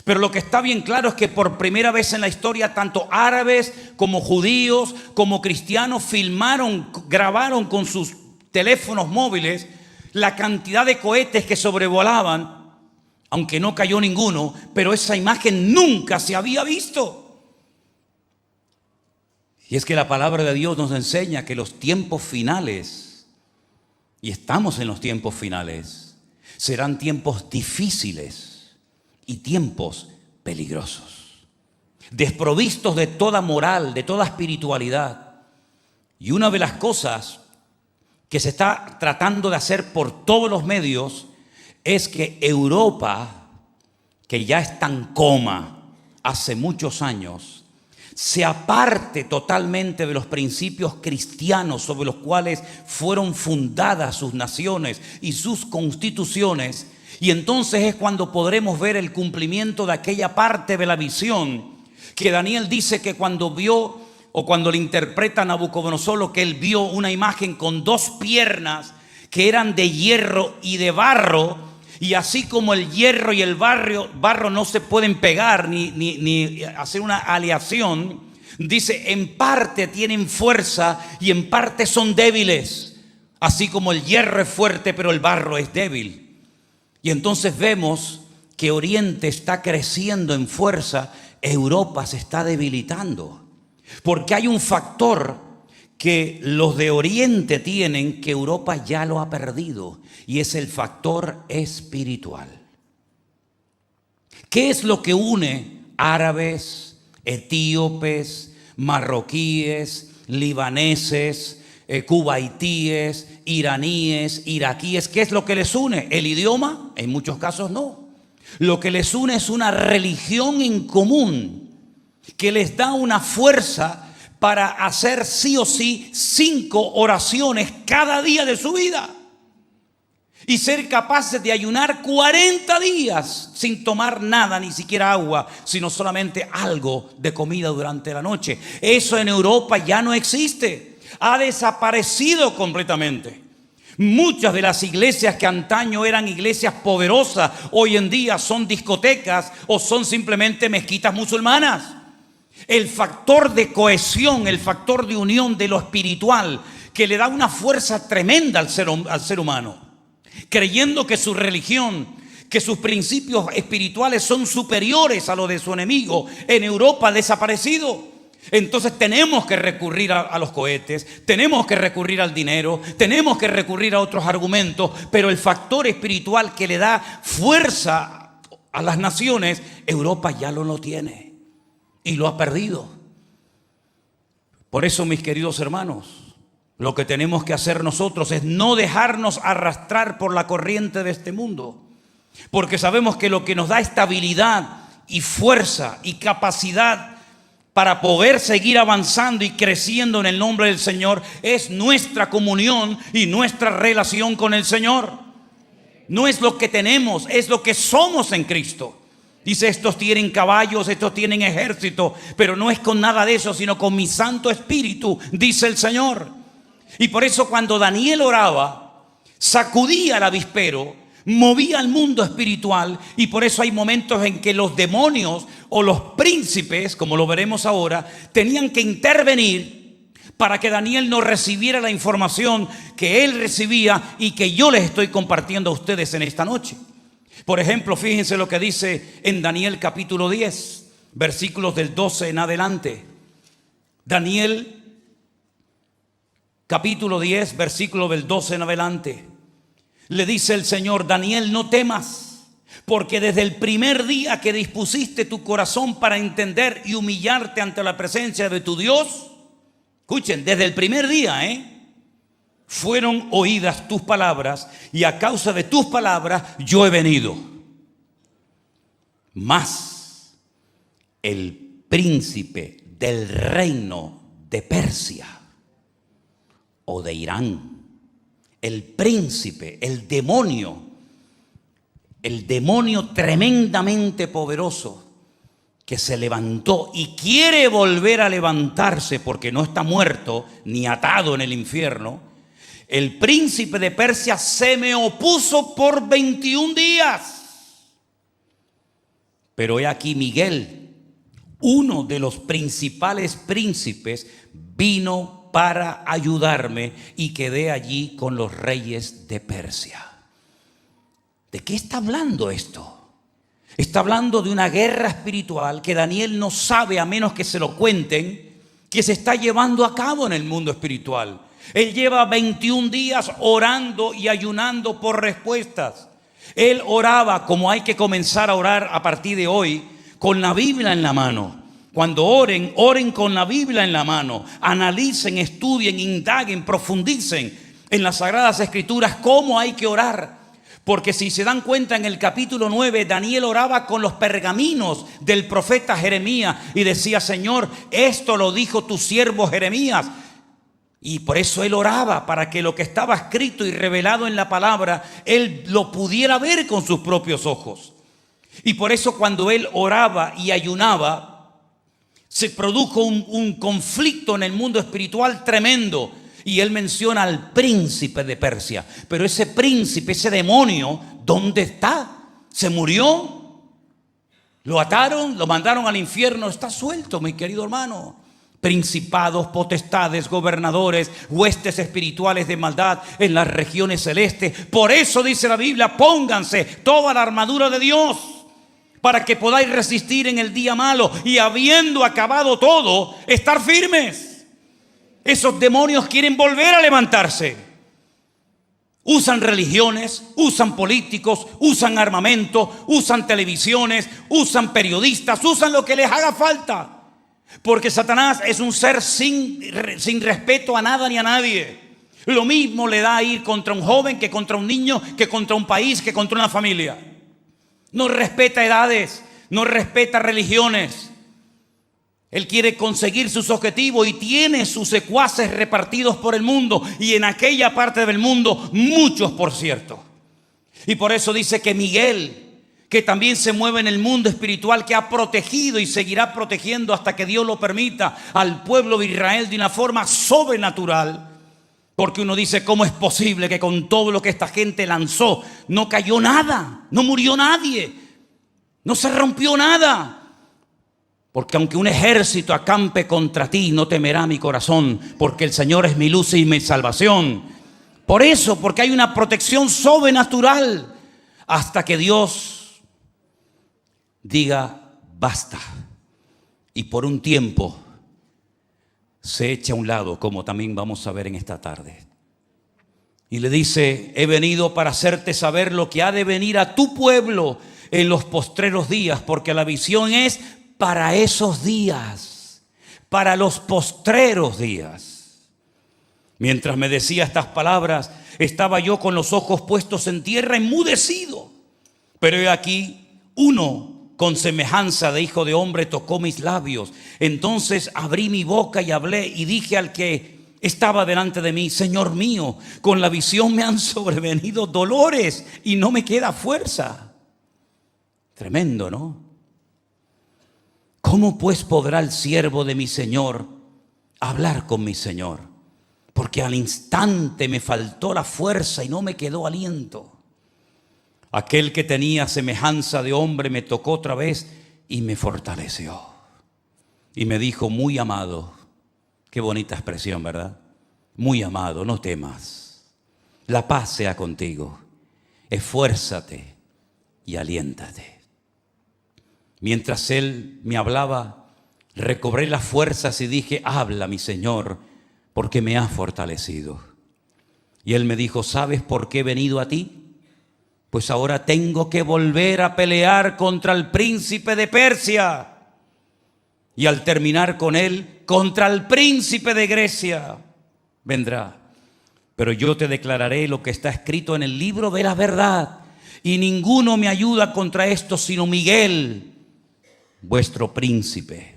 Pero lo que está bien claro es que por primera vez en la historia, tanto árabes como judíos como cristianos filmaron, grabaron con sus teléfonos móviles la cantidad de cohetes que sobrevolaban, aunque no cayó ninguno, pero esa imagen nunca se había visto. Y es que la palabra de Dios nos enseña que los tiempos finales, y estamos en los tiempos finales, serán tiempos difíciles y tiempos peligrosos, desprovistos de toda moral, de toda espiritualidad. Y una de las cosas que se está tratando de hacer por todos los medios es que Europa, que ya está en coma hace muchos años, se aparte totalmente de los principios cristianos sobre los cuales fueron fundadas sus naciones y sus constituciones. Y entonces es cuando podremos ver el cumplimiento de aquella parte de la visión que Daniel dice que cuando vio, o cuando le interpreta a Nabucodonosor, lo que él vio, una imagen con dos piernas que eran de hierro y de barro, y así como el hierro y el barro no se pueden pegar ni hacer una aleación, dice: en parte tienen fuerza y en parte son débiles, así como el hierro es fuerte pero el barro es débil. Y entonces vemos que Oriente está creciendo en fuerza, Europa se está debilitando, porque hay un factor que los de Oriente tienen que Europa ya lo ha perdido, y es el factor espiritual. ¿Qué es lo que une árabes, etíopes, marroquíes, libaneses, cubaitíes, iraníes, iraquíes? ¿Qué es lo que les une? ¿El idioma? En muchos casos no. Lo que les une es una religión en común que les da una fuerza para hacer sí o sí 5 oraciones cada día de su vida y ser capaces de ayunar 40 días sin tomar nada, ni siquiera agua, sino solamente algo de comida durante la noche. Eso en Europa ya no existe. Ha desaparecido completamente. Muchas de las iglesias que antaño eran iglesias poderosas, hoy en día son discotecas o son simplemente mezquitas musulmanas. El factor de cohesión, el factor de unión de lo espiritual, que le da una fuerza tremenda al ser humano, creyendo que su religión, que sus principios espirituales son superiores a los de su enemigo, en Europa ha desaparecido. Entonces tenemos que recurrir a los cohetes, tenemos que recurrir al dinero, tenemos que recurrir a otros argumentos, pero el factor espiritual que le da fuerza a las naciones, Europa ya no lo tiene y lo ha perdido. Por eso, mis queridos hermanos, lo que tenemos que hacer nosotros es no dejarnos arrastrar por la corriente de este mundo, porque sabemos que lo que nos da estabilidad y fuerza y capacidad para poder seguir avanzando y creciendo en el nombre del Señor es nuestra comunión y nuestra relación con el Señor. No es lo que tenemos, es lo que somos en Cristo. Dice: estos tienen caballos, estos tienen ejército, pero no es con nada de eso, sino con mi Santo Espíritu, dice el Señor. Y por eso cuando Daniel oraba, sacudía el avispero, movía al mundo espiritual, y por eso hay momentos en que los demonios o los príncipes, como lo veremos ahora, tenían que intervenir para que Daniel no recibiera la información que él recibía y que yo les estoy compartiendo a ustedes en esta noche. Por ejemplo, fíjense lo que dice en Daniel capítulo 10, versículos del 12 en adelante. Daniel capítulo 10, versículo del 12 en adelante. Le dice el Señor: Daniel, no temas, porque desde el primer día que dispusiste tu corazón para entender y humillarte ante la presencia de tu Dios, escuchen, desde el primer día, fueron oídas tus palabras, y a causa de tus palabras yo he venido. Mas el príncipe del reino de Persia o de Irán, el príncipe, el demonio tremendamente poderoso que se levantó y quiere volver a levantarse porque no está muerto ni atado en el infierno, el príncipe de Persia se me opuso por 21 días. Pero he aquí Miguel, uno de los principales príncipes, vino para ayudarme y quedé allí con los reyes de Persia. ¿De qué está hablando esto? Está hablando de una guerra espiritual que Daniel no sabe, a menos que se lo cuenten, que se está llevando a cabo en el mundo espiritual. Él lleva 21 días orando y ayunando por respuestas. Él oraba como hay que comenzar a orar a partir de hoy, con la Biblia en la mano. Cuando oren, oren con la Biblia en la mano. Analicen, estudien, indaguen, profundicen en las Sagradas Escrituras cómo hay que orar. Porque si se dan cuenta, en el capítulo 9, Daniel oraba con los pergaminos del profeta Jeremías y decía: Señor, esto lo dijo tu siervo Jeremías. Y por eso él oraba, para que lo que estaba escrito y revelado en la palabra, él lo pudiera ver con sus propios ojos. Y por eso cuando él oraba y ayunaba, se produjo un conflicto en el mundo espiritual tremendo. Y él menciona al príncipe de Persia. Pero ese príncipe, ese demonio, ¿dónde está? ¿Se murió? ¿Lo ataron? ¿Lo mandaron al infierno? Está suelto, mi querido hermano. Principados, potestades, gobernadores, huestes espirituales de maldad en las regiones celestes. Por eso dice la Biblia: pónganse toda la armadura de Dios, para que podáis resistir en el día malo, y habiendo acabado todo, estar firmes. Esos demonios quieren volver a levantarse. Usan religiones, usan políticos, usan armamento, usan televisiones, usan periodistas, usan lo que les haga falta. Porque Satanás es un ser sin respeto a nada ni a nadie. Lo mismo le da ir contra un joven que contra un niño, que contra un país, que contra una familia. No respeta edades, no respeta religiones. Él quiere conseguir sus objetivos y tiene sus secuaces repartidos por el mundo, y en aquella parte del mundo muchos, por cierto. Y por eso dice que Miguel, que también se mueve en el mundo espiritual, que ha protegido y seguirá protegiendo hasta que Dios lo permita al pueblo de Israel de una forma sobrenatural. Porque uno dice: ¿cómo es posible que con todo lo que esta gente lanzó no cayó nada? No murió nadie, no se rompió nada. Porque aunque un ejército acampe contra ti, no temerá mi corazón, porque el Señor es mi luz y mi salvación. Por eso, porque hay una protección sobrenatural, hasta que Dios diga basta. Y por un tiempo se echa a un lado, como también vamos a ver en esta tarde. Y le dice: he venido para hacerte saber lo que ha de venir a tu pueblo en los postreros días, porque la visión es para esos días, para los postreros días. Mientras me decía estas palabras, estaba yo con los ojos puestos en tierra, enmudecido. Pero he aquí, uno con semejanza de hijo de hombre tocó mis labios. Entonces abrí mi boca y hablé, y dije al que estaba delante de mí: Señor mío, con la visión me han sobrevenido dolores y no me queda fuerza. Tremendo, ¿no? ¿Cómo pues podrá el siervo de mi Señor hablar con mi Señor? Porque al instante me faltó la fuerza y no me quedó aliento. Aquel que tenía semejanza de hombre me tocó otra vez y me fortaleció. Y me dijo: muy amado. Qué bonita expresión, ¿verdad? Muy amado, no temas. La paz sea contigo. Esfuérzate y aliéntate. Mientras él me hablaba, recobré las fuerzas y dije: habla, mi Señor, porque me has fortalecido. Y él me dijo: ¿sabes por qué he venido a ti? Pues ahora tengo que volver a pelear contra el príncipe de Persia. Y al terminar con él, contra el príncipe de Grecia vendrá. Pero yo te declararé lo que está escrito en el libro de la verdad, y ninguno me ayuda contra esto sino Miguel, vuestro príncipe.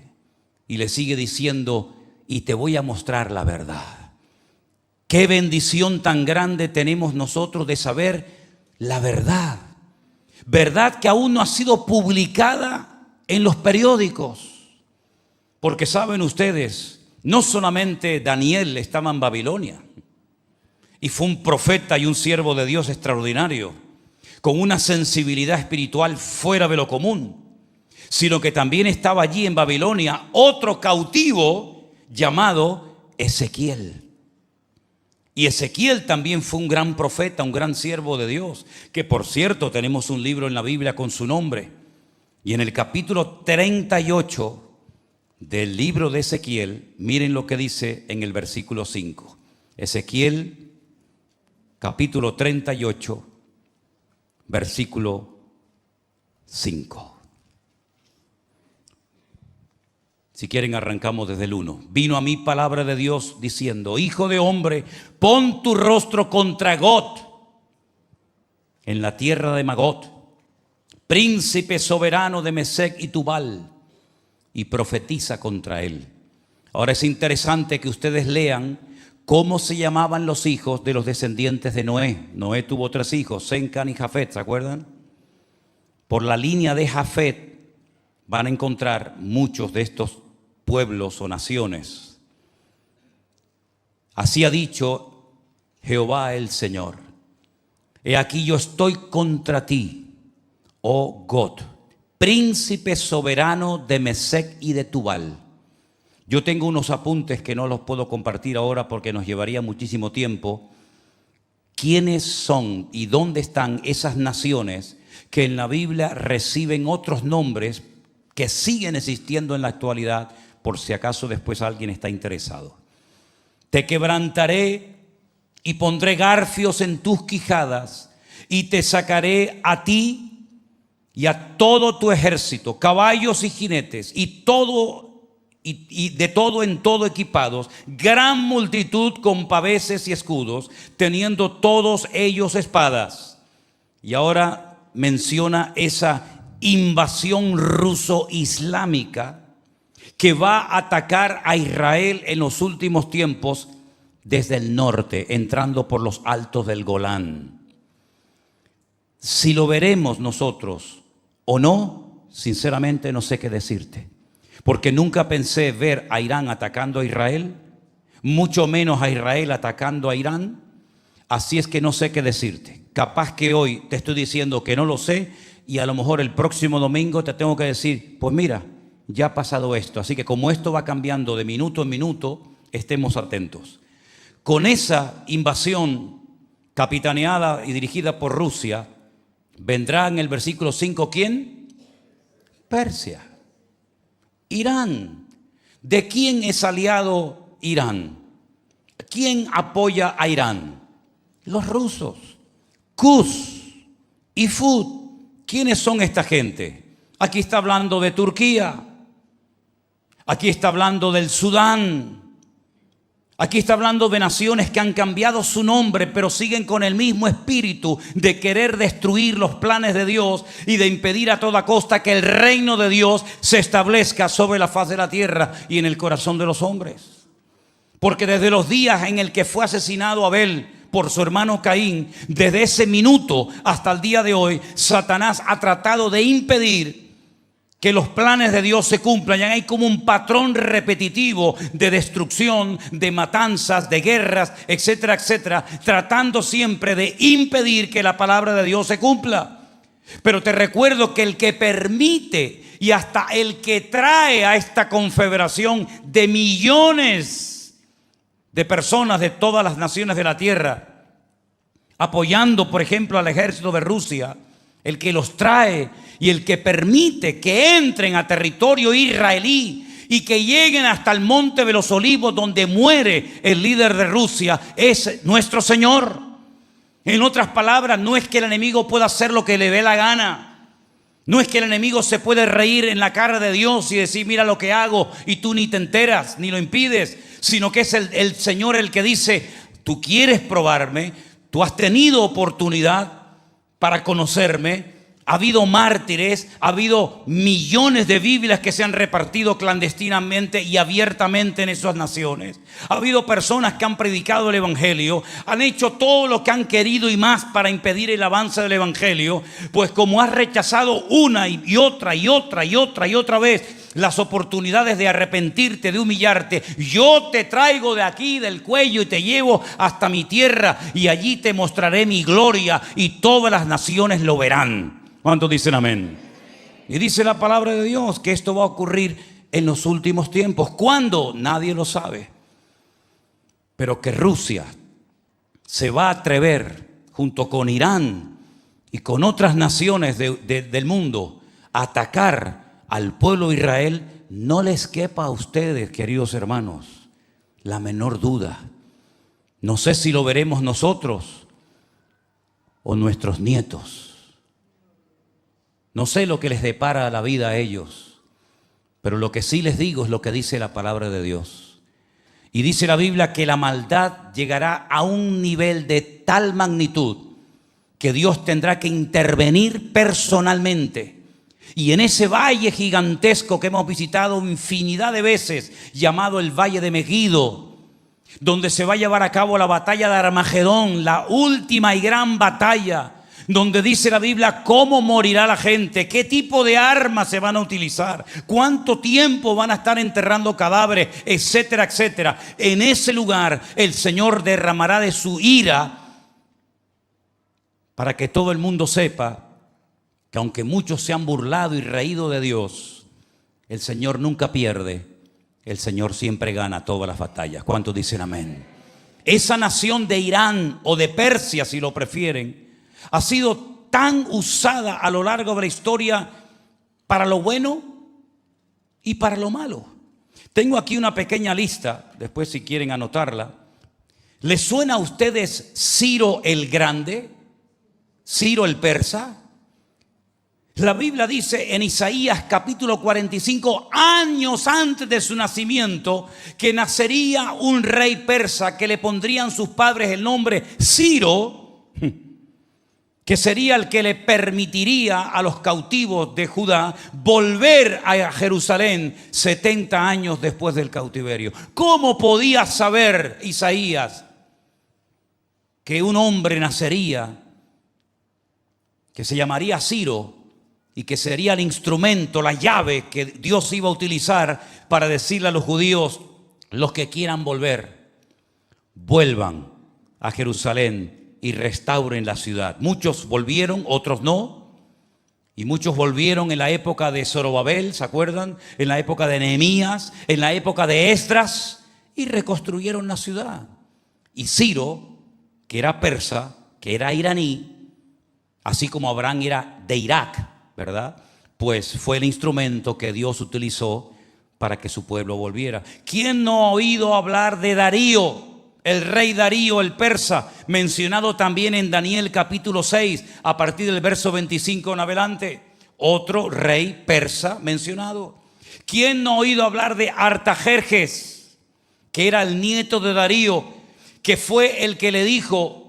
Y le sigue diciendo, y te voy a mostrar la verdad. Qué bendición tan grande tenemos nosotros de saber la verdad. Verdad que aún no ha sido publicada en los periódicos. Porque saben ustedes, no solamente Daniel estaba en Babilonia, y fue un profeta y un siervo de Dios extraordinario, con una sensibilidad espiritual fuera de lo común, sino que también estaba allí en Babilonia otro cautivo llamado Ezequiel. Y Ezequiel también fue un gran profeta, un gran siervo de Dios, que por cierto tenemos un libro en la Biblia con su nombre. Y en el capítulo 38 del libro de Ezequiel, miren lo que dice en el versículo 5. Ezequiel, capítulo 38, versículo 5. Si quieren arrancamos desde el 1. Vino a mí palabra de Dios diciendo: Hijo de hombre, pon tu rostro contra Got, en la tierra de Magot, príncipe soberano de Mesec y Tubal, y profetiza contra él. Ahora es interesante que ustedes lean cómo se llamaban los hijos de los descendientes de Noé. Noé tuvo 3 hijos, Sem, Cam y Jafet, ¿se acuerdan? Por la línea de Jafet van a encontrar muchos de estos pueblos o naciones. Así ha dicho Jehová el Señor: he aquí yo estoy contra ti, oh Got, príncipe soberano de Mesec y de Tubal. Yo tengo unos apuntes que no los puedo compartir ahora porque nos llevaría muchísimo tiempo. ¿Quiénes son y dónde están esas naciones que en la Biblia reciben otros nombres que siguen existiendo en la actualidad, por si acaso después alguien está interesado? Te quebrantaré y pondré garfios en tus quijadas, y te sacaré a ti y a todo tu ejército, caballos y jinetes, y de todo en todo equipados, gran multitud con paveses y escudos, teniendo todos ellos espadas. Y ahora menciona esa invasión ruso-islámica que va a atacar a Israel en los últimos tiempos desde el norte, entrando por los altos del Golán. Si lo veremos nosotros o no, sinceramente no sé qué decirte, porque nunca pensé ver a Irán atacando a Israel, mucho menos a Israel atacando a Irán. Así es que no sé qué decirte. Capaz que hoy te estoy diciendo que no lo sé, y a lo mejor el próximo domingo te tengo que decir, pues mira, ya ha pasado esto. Así que como esto va cambiando de minuto en minuto, estemos atentos. Con esa invasión capitaneada y dirigida por Rusia, vendrá en el versículo 5, ¿quién? Persia. Irán. ¿De quién es aliado Irán? ¿Quién apoya a Irán? Los rusos. Kuz y Fud. ¿Quiénes son esta gente? Aquí está hablando de Turquía. Aquí está hablando del Sudán. Aquí está hablando de naciones que han cambiado su nombre, pero siguen con el mismo espíritu de querer destruir los planes de Dios y de impedir a toda costa que el reino de Dios se establezca sobre la faz de la tierra y en el corazón de los hombres. Porque desde los días en el que fue asesinado Abel por su hermano Caín, desde ese minuto hasta el día de hoy, Satanás ha tratado de impedir que los planes de Dios se cumplan. Ya hay como un patrón repetitivo de destrucción, de matanzas, de guerras, etcétera, etcétera, tratando siempre de impedir que la palabra de Dios se cumpla. Pero te recuerdo que el que permite y hasta el que trae a esta confederación de millones de personas de todas las naciones de la tierra, apoyando por ejemplo al ejército de Rusia, el que los trae y el que permite que entren a territorio israelí y que lleguen hasta el monte de los Olivos donde muere el líder de Rusia, es nuestro Señor. En otras palabras, no es que el enemigo pueda hacer lo que le dé la gana. No es que el enemigo se puede reír en la cara de Dios y decir, mira lo que hago, y tú ni te enteras, ni lo impides, sino que es el Señor el que dice, tú quieres probarme, tú has tenido oportunidad para conocerme. Ha habido mártires, ha habido millones de Biblias que se han repartido clandestinamente y abiertamente en esas naciones. Ha habido personas que han predicado el Evangelio, han hecho todo lo que han querido y más para impedir el avance del Evangelio. Pues como has rechazado una y otra y otra y otra y otra vez las oportunidades de arrepentirte, de humillarte, yo te traigo de aquí del cuello y te llevo hasta mi tierra y allí te mostraré mi gloria y todas las naciones lo verán. ¿Cuántos dicen amén? Y dice la palabra de Dios que esto va a ocurrir en los últimos tiempos. ¿Cuándo? Nadie lo sabe. Pero que Rusia se va a atrever junto con Irán y con otras naciones del mundo a atacar al pueblo de Israel, no les quepa a ustedes, queridos hermanos, la menor duda. No sé si lo veremos nosotros o nuestros nietos. No sé lo que les depara la vida a ellos, pero lo que sí les digo es lo que dice la palabra de Dios. Y dice la Biblia que la maldad llegará a un nivel de tal magnitud que Dios tendrá que intervenir personalmente. Y en ese valle gigantesco que hemos visitado infinidad de veces, llamado el Valle de Megiddo, donde se va a llevar a cabo la batalla de Armagedón, la última y gran batalla, donde dice la Biblia cómo morirá la gente, qué tipo de armas se van a utilizar, cuánto tiempo van a estar enterrando cadáveres, etcétera, etcétera. En ese lugar el Señor derramará de su ira para que todo el mundo sepa que aunque muchos se han burlado y reído de Dios, el Señor nunca pierde, el Señor siempre gana todas las batallas. ¿Cuántos dicen amén? Esa nación de Irán o de Persia, si lo prefieren, ha sido tan usada a lo largo de la historia para lo bueno y para lo malo. Tengo aquí una pequeña lista, después si quieren anotarla. ¿Les suena a ustedes Ciro el Grande? Ciro el Persa. La Biblia dice en Isaías capítulo 45, años antes de su nacimiento, que nacería un rey persa que le pondrían sus padres el nombre Ciro, que sería el que le permitiría a los cautivos de Judá volver a Jerusalén 70 años después del cautiverio. ¿Cómo podía saber Isaías que un hombre nacería, que se llamaría Ciro y que sería el instrumento, la llave que Dios iba a utilizar para decirle a los judíos, los que quieran volver, vuelvan a Jerusalén y restauren la ciudad? Muchos volvieron, otros no. Y muchos volvieron en la época de Zorobabel, ¿se acuerdan? En la época de Nehemías, en la época de Esdras, y reconstruyeron la ciudad. Y Ciro, que era persa, que era iraní, así como Abraham era de Irak, ¿verdad? Pues fue el instrumento que Dios utilizó para que su pueblo volviera. ¿Quién no ha oído hablar de Darío? El rey Darío, el persa, mencionado también en Daniel capítulo 6, a partir del verso 25 en adelante. Otro rey persa mencionado. ¿Quién no ha oído hablar de Artajerjes, que era el nieto de Darío, que fue el que le dijo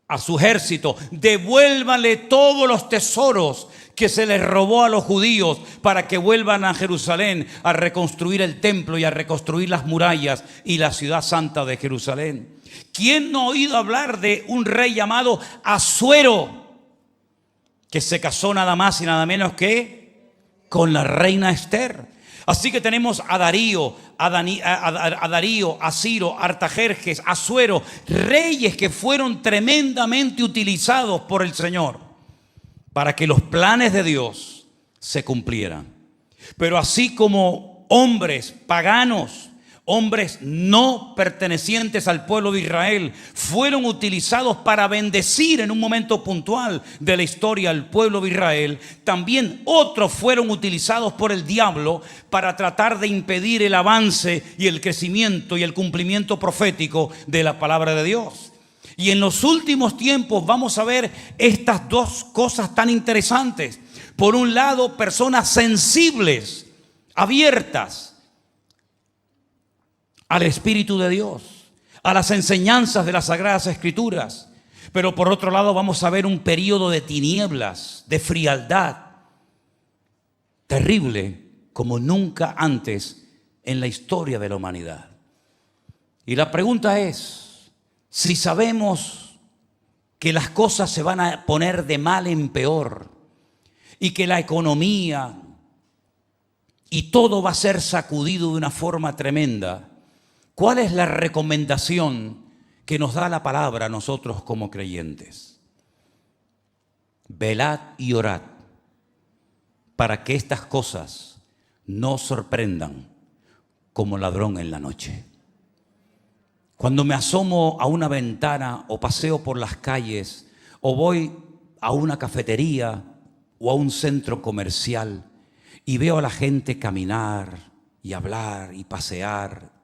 a su ejército, devuélvanle todos los tesoros que se les robó a los judíos para que vuelvan a Jerusalén a reconstruir el templo y a reconstruir las murallas y la ciudad santa de Jerusalén? ¿Quién no ha oído hablar de un rey llamado Asuero, que se casó nada más y nada menos que con la reina Esther? Así que tenemos a Darío, a Ciro, a Artajerjes, a Asuero, reyes que fueron tremendamente utilizados por el Señor para que los planes de Dios se cumplieran. Pero así como hombres paganos, hombres no pertenecientes al pueblo de Israel, fueron utilizados para bendecir en un momento puntual de la historia al pueblo de Israel, también otros fueron utilizados por el diablo para tratar de impedir el avance y el crecimiento y el cumplimiento profético de la palabra de Dios. Y en los últimos tiempos vamos a ver estas dos cosas tan interesantes. Por un lado, personas sensibles, abiertas al Espíritu de Dios, a las enseñanzas de las Sagradas Escrituras. Pero por otro lado vamos a ver un periodo de tinieblas, de frialdad, terrible como nunca antes en la historia de la humanidad. Y la pregunta es, si sabemos que las cosas se van a poner de mal en peor y que la economía y todo va a ser sacudido de una forma tremenda, ¿cuál es la recomendación que nos da la palabra a nosotros como creyentes? Velad y orad para que estas cosas no sorprendan como ladrón en la noche. Cuando me asomo a una ventana o paseo por las calles o voy a una cafetería o a un centro comercial y veo a la gente caminar y hablar y pasear,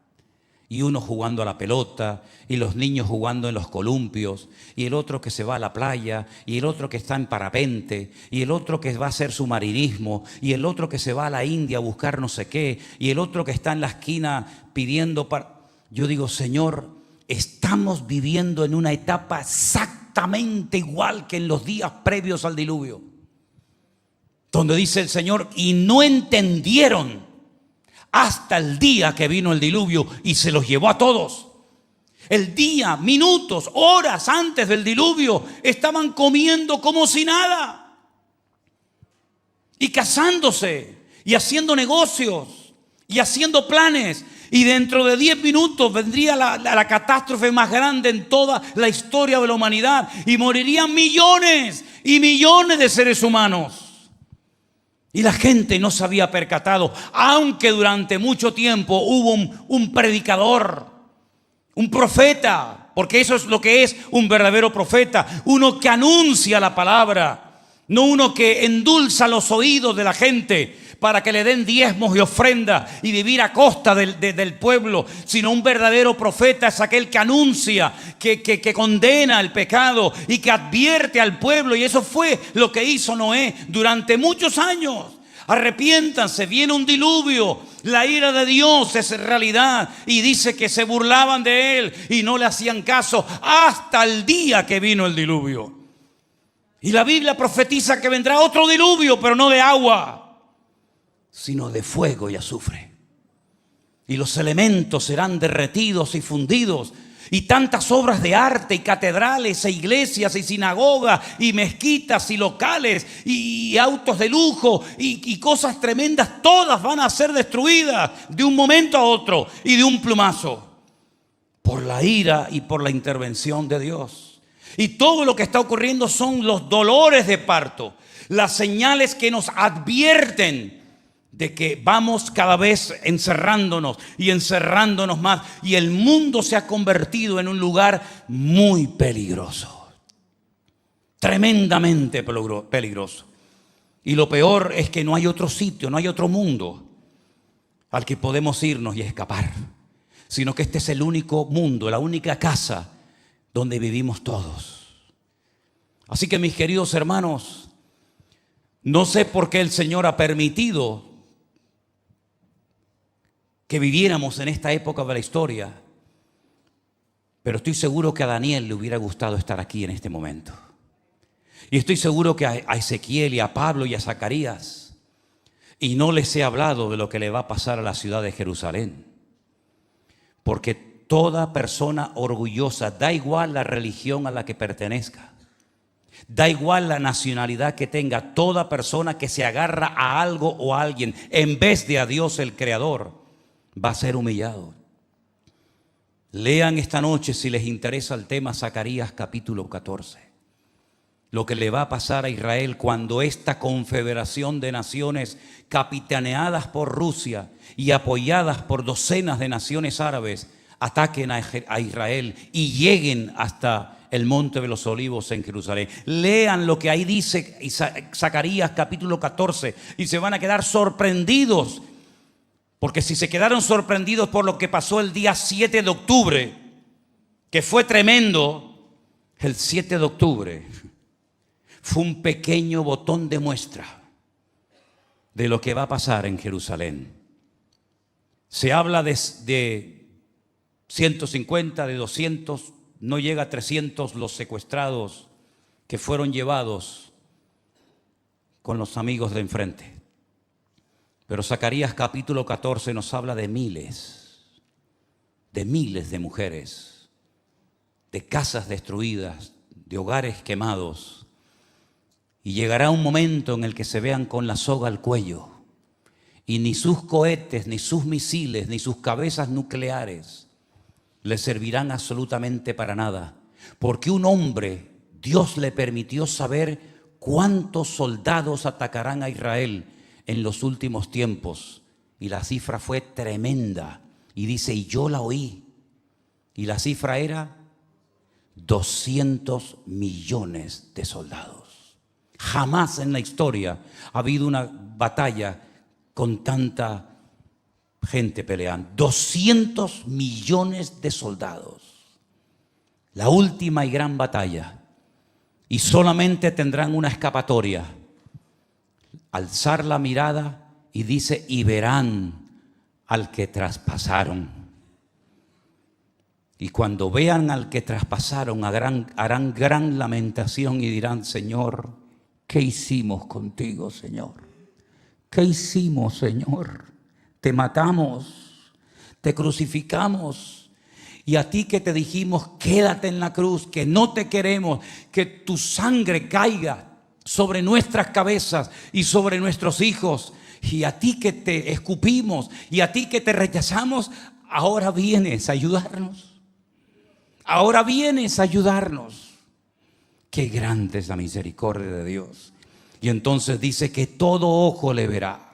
y uno jugando a la pelota, y los niños jugando en los columpios, y el otro que se va a la playa, y el otro que está en parapente, y el otro que va a hacer submarinismo, y el otro que se va a la India a buscar no sé qué, y el otro que está en la esquina pidiendo para... Yo digo, Señor, estamos viviendo en una etapa exactamente igual que en los días previos al diluvio, donde dice el Señor, y no entendieron hasta el día que vino el diluvio y se los llevó a todos. El día, minutos, horas antes del diluvio, estaban comiendo como si nada, y casándose, y haciendo negocios, y haciendo planes. Y dentro de 10 minutos vendría la catástrofe más grande en toda la historia de la humanidad, y morirían millones y millones de seres humanos. Y la gente no se había percatado, aunque durante mucho tiempo hubo un predicador, un profeta, porque eso es lo que es un verdadero profeta, uno que anuncia la palabra, no uno que endulza los oídos de la gente para que le den diezmos y ofrendas y vivir a costa del pueblo, sino un verdadero profeta es aquel que anuncia, que condena el pecado y que advierte al pueblo. Y eso fue lo que hizo Noé durante muchos años. Arrepiéntanse, viene un diluvio, la ira de Dios es realidad, y dice que se burlaban de él y no le hacían caso hasta el día que vino el diluvio. Y la Biblia profetiza que vendrá otro diluvio, pero no de agua, sino de fuego y azufre. Y los elementos serán derretidos y fundidos. Y tantas obras de arte y catedrales e iglesias y sinagogas y mezquitas y locales y autos de lujo y cosas tremendas, todas van a ser destruidas de un momento a otro y de un plumazo, por la ira y por la intervención de Dios. Y todo lo que está ocurriendo son los dolores de parto, las señales que nos advierten de que vamos cada vez encerrándonos y encerrándonos más, y el mundo se ha convertido en un lugar muy peligroso, tremendamente peligroso. Y lo peor es que no hay otro sitio, no hay otro mundo al que podemos irnos y escapar, sino que este es el único mundo, la única casa donde vivimos todos. Así que, mis queridos hermanos, no sé por qué el Señor ha permitido que viviéramos en esta época de la historia, pero estoy seguro que a Daniel le hubiera gustado estar aquí en este momento. Y estoy seguro que a Ezequiel y a Pablo y a Zacarías, y no les he hablado de lo que le va a pasar a la ciudad de Jerusalén, porque toda persona orgullosa, da igual la religión a la que pertenezca, da igual la nacionalidad que tenga, toda persona que se agarra a algo o a alguien en vez de a Dios el Creador, va a ser humillado. Lean esta noche, si les interesa el tema, Zacarías capítulo 14. Lo que le va a pasar a Israel cuando esta confederación de naciones capitaneadas por Rusia y apoyadas por docenas de naciones árabes ataquen a Israel y lleguen hasta el Monte de los Olivos en Jerusalén. Lean lo que ahí dice Zacarías capítulo 14 y se van a quedar sorprendidos. Porque si se quedaron sorprendidos por lo que pasó el día 7 de octubre, que fue tremendo, el 7 de octubre fue un pequeño botón de muestra de lo que va a pasar en Jerusalén. Se habla de 150, de 200, no llega a 300 los secuestrados que fueron llevados con los amigos de enfrente. Pero Zacarías capítulo 14 nos habla de miles de mujeres, de casas destruidas, de hogares quemados. Y llegará un momento en el que se vean con la soga al cuello y ni sus cohetes, ni sus misiles, ni sus cabezas nucleares les servirán absolutamente para nada, porque un hombre, Dios le permitió saber cuántos soldados atacarán a Israel en los últimos tiempos, y la cifra fue tremenda, y dice, y yo la oí, y la cifra era 200 millones de soldados. Jamás en la historia ha habido una batalla con tanta gente peleando. 200 millones de soldados. La última y gran batalla. Y solamente tendrán una escapatoria. Alzar la mirada y dice, y verán al que traspasaron. Y cuando vean al que traspasaron, harán gran lamentación y dirán, Señor, ¿qué hicimos contigo, Señor? ¿Qué hicimos, Señor? Te matamos, te crucificamos, y a ti que te dijimos, quédate en la cruz, que no te queremos, que tu sangre caiga sobre nuestras cabezas y sobre nuestros hijos, y a ti que te escupimos, y a ti que te rechazamos, ahora vienes a ayudarnos. Ahora vienes a ayudarnos. Qué grande es la misericordia de Dios. Y entonces dice que todo ojo le verá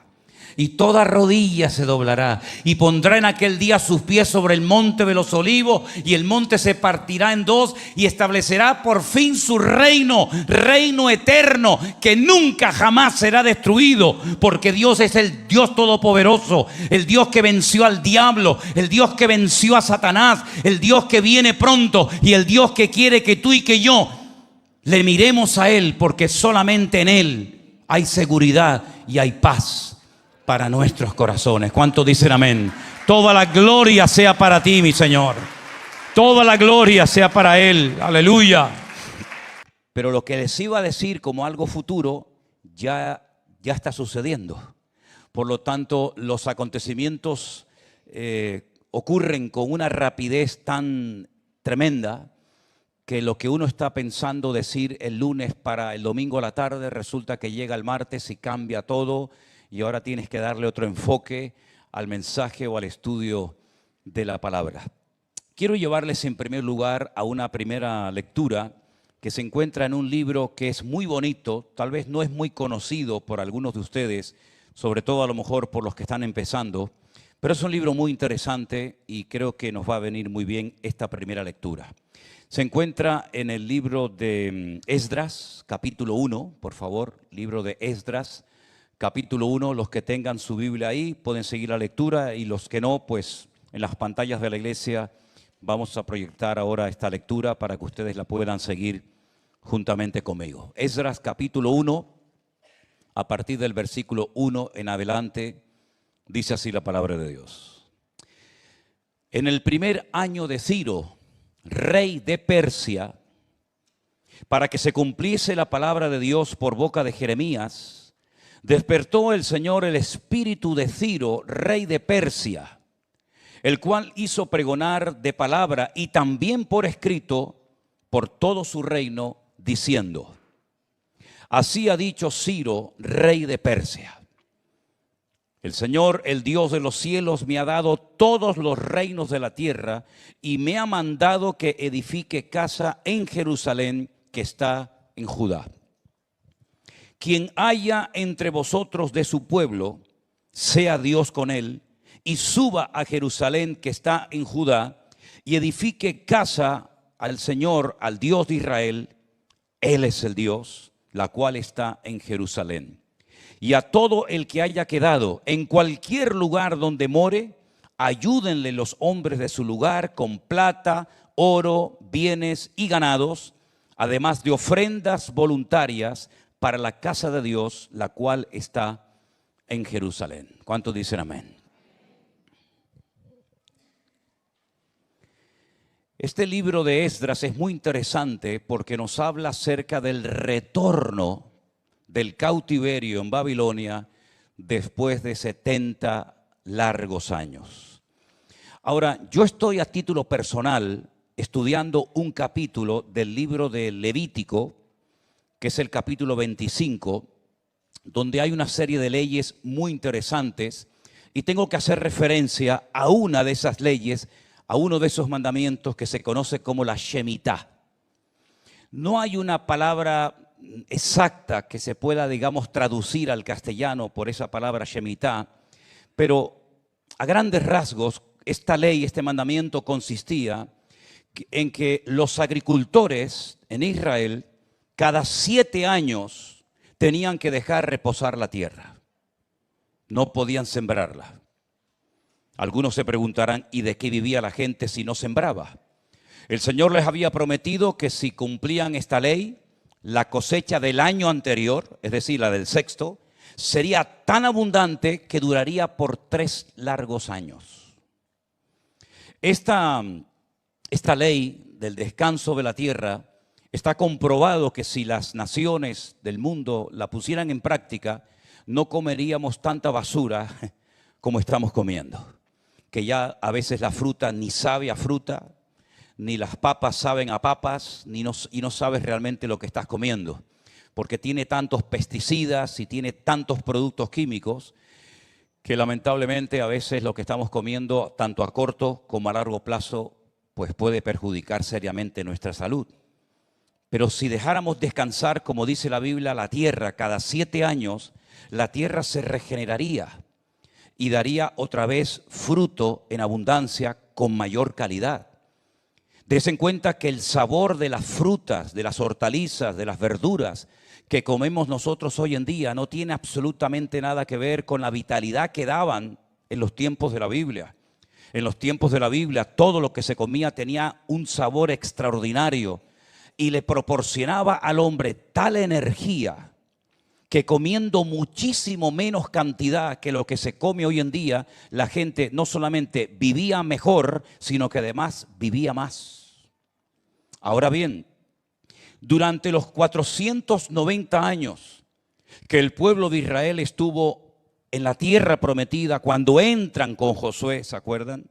y toda rodilla se doblará, y pondrá en aquel día sus pies sobre el monte de los olivos, y el monte se partirá en dos, y establecerá por fin su reino, reino eterno, que nunca jamás será destruido, porque Dios es el Dios todopoderoso, el Dios que venció al diablo, el Dios que venció a Satanás, el Dios que viene pronto, y el Dios que quiere que tú y que yo le miremos a Él, porque solamente en Él hay seguridad y hay paz para nuestros corazones. ¿Cuántos dicen amén? Toda la gloria sea para ti, mi Señor. Toda la gloria sea para Él. Aleluya. Pero lo que les iba a decir como algo futuro ya está sucediendo. Por lo tanto, los acontecimientos ocurren con una rapidez tan tremenda que lo que uno está pensando decir el lunes para el domingo a la tarde, resulta que llega el martes y cambia todo, y ahora tienes que darle otro enfoque al mensaje o al estudio de la palabra. Quiero llevarles en primer lugar a una primera lectura que se encuentra en un libro que es muy bonito, tal vez no es muy conocido por algunos de ustedes, sobre todo a lo mejor por los que están empezando, pero es un libro muy interesante y creo que nos va a venir muy bien esta primera lectura. Se encuentra en el libro de Esdras, capítulo 1, por favor, libro de Esdras, capítulo 1, los que tengan su Biblia ahí pueden seguir la lectura, y los que no, pues en las pantallas de la iglesia vamos a proyectar ahora esta lectura para que ustedes la puedan seguir juntamente conmigo. Esdras capítulo 1, a partir del versículo 1 en adelante, dice así la palabra de Dios. En el primer año de Ciro, rey de Persia, para que se cumpliese la palabra de Dios por boca de Jeremías, despertó el Señor el espíritu de Ciro, rey de Persia, el cual hizo pregonar de palabra y también por escrito por todo su reino, diciendo: así ha dicho Ciro, rey de Persia: el Señor, el Dios de los cielos, me ha dado todos los reinos de la tierra y me ha mandado que edifique casa en Jerusalén, que está en Judá. Quien haya entre vosotros de su pueblo, sea Dios con él, y suba a Jerusalén, que está en Judá, y edifique casa al Señor, al Dios de Israel. Él es el Dios, la cual está en Jerusalén. Y a todo el que haya quedado en cualquier lugar donde more, ayúdenle los hombres de su lugar con plata, oro, bienes y ganados, además de ofrendas voluntarias para la casa de Dios, la cual está en Jerusalén. ¿Cuántos dicen amén? Este libro de Esdras es muy interesante porque nos habla acerca del retorno del cautiverio en Babilonia después de 70 largos años. Ahora, yo estoy a título personal estudiando un capítulo del libro de Levítico, que es el capítulo 25, donde hay una serie de leyes muy interesantes y tengo que hacer referencia a una de esas leyes, a uno de esos mandamientos que se conoce como la Shemitah. No hay una palabra exacta que se pueda, digamos, traducir al castellano por esa palabra Shemitah, pero a grandes rasgos esta ley, este mandamiento consistía en que los agricultores en Israel cada 7 años tenían que dejar reposar la tierra. No podían sembrarla. Algunos se preguntarán, ¿y de qué vivía la gente si no sembraba? El Señor les había prometido que si cumplían esta ley, la cosecha del año anterior, es decir, la del sexto, sería tan abundante que duraría por 3 largos años. Esta ley del descanso de la tierra está comprobado que si las naciones del mundo la pusieran en práctica, no comeríamos tanta basura como estamos comiendo. Que ya a veces la fruta ni sabe a fruta, ni las papas saben a papas, y no sabes realmente lo que estás comiendo, porque tiene tantos pesticidas y tiene tantos productos químicos que lamentablemente a veces lo que estamos comiendo, tanto a corto como a largo plazo, pues puede perjudicar seriamente nuestra salud. Pero si dejáramos descansar, como dice la Biblia, la tierra cada 7 años, la tierra se regeneraría y daría otra vez fruto en abundancia con mayor calidad. Des en cuenta que el sabor de las frutas, de las hortalizas, de las verduras que comemos nosotros hoy en día no tiene absolutamente nada que ver con la vitalidad que daban en los tiempos de la Biblia. En los tiempos de la Biblia todo lo que se comía tenía un sabor extraordinario y le proporcionaba al hombre tal energía que comiendo muchísimo menos cantidad que lo que se come hoy en día, la gente no solamente vivía mejor, sino que además vivía más. Ahora bien, durante los 490 años que el pueblo de Israel estuvo en la tierra prometida, cuando entran con Josué, ¿se acuerdan?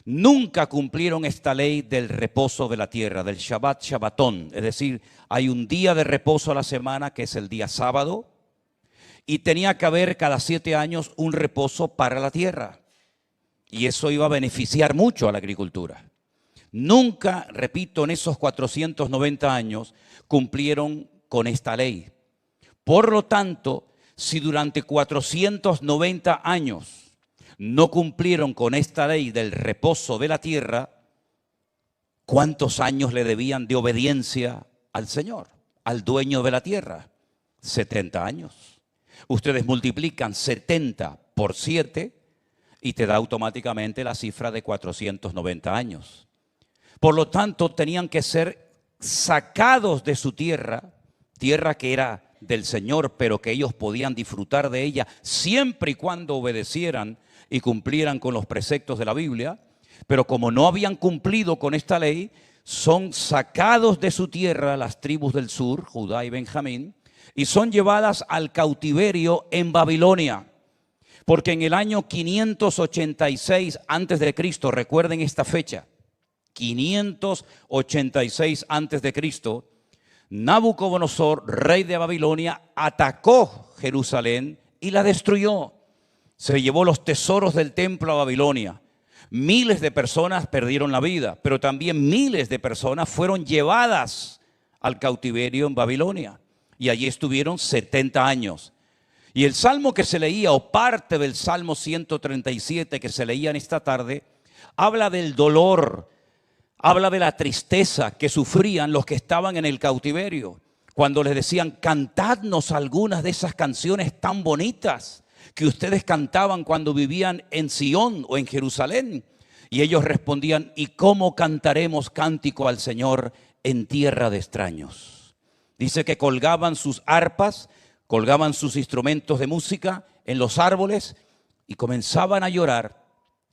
Nunca cumplieron esta ley del reposo de la tierra, del Shabbat Shabbatón. Es decir, hay un día de reposo a la semana que es el día sábado y tenía que haber cada 7 años un reposo para la tierra. Y eso iba a beneficiar mucho a la agricultura. Nunca, repito, en esos 490 años cumplieron con esta ley. Por lo tanto, si durante 490 años no cumplieron con esta ley del reposo de la tierra, ¿cuántos años le debían de obediencia al Señor, al dueño de la tierra? 70 años. Ustedes multiplican 70 por 7 y te da automáticamente la cifra de 490 años. Por lo tanto, tenían que ser sacados de su tierra, tierra que era del Señor, pero que ellos podían disfrutar de ella siempre y cuando obedecieran y cumplieran con los preceptos de la Biblia, pero como no habían cumplido con esta ley, son sacados de su tierra las tribus del sur, Judá y Benjamín, y son llevadas al cautiverio en Babilonia, porque en el año 586 antes de Cristo, recuerden esta fecha, 586 antes de Cristo, Nabucodonosor, rey de Babilonia, atacó Jerusalén y la destruyó. Se llevó los tesoros del templo a Babilonia. Miles de personas perdieron la vida, pero también miles de personas fueron llevadas al cautiverio en Babilonia. Y allí estuvieron 70 años. Y el salmo que se leía, o parte del Salmo 137 que se leía en esta tarde, habla del dolor, habla de la tristeza que sufrían los que estaban en el cautiverio. Cuando les decían, cantadnos algunas de esas canciones tan bonitas que ustedes cantaban cuando vivían en Sión o en Jerusalén. Y ellos respondían, ¿y cómo cantaremos cántico al Señor en tierra de extraños? Dice que colgaban sus arpas, colgaban sus instrumentos de música en los árboles y comenzaban a llorar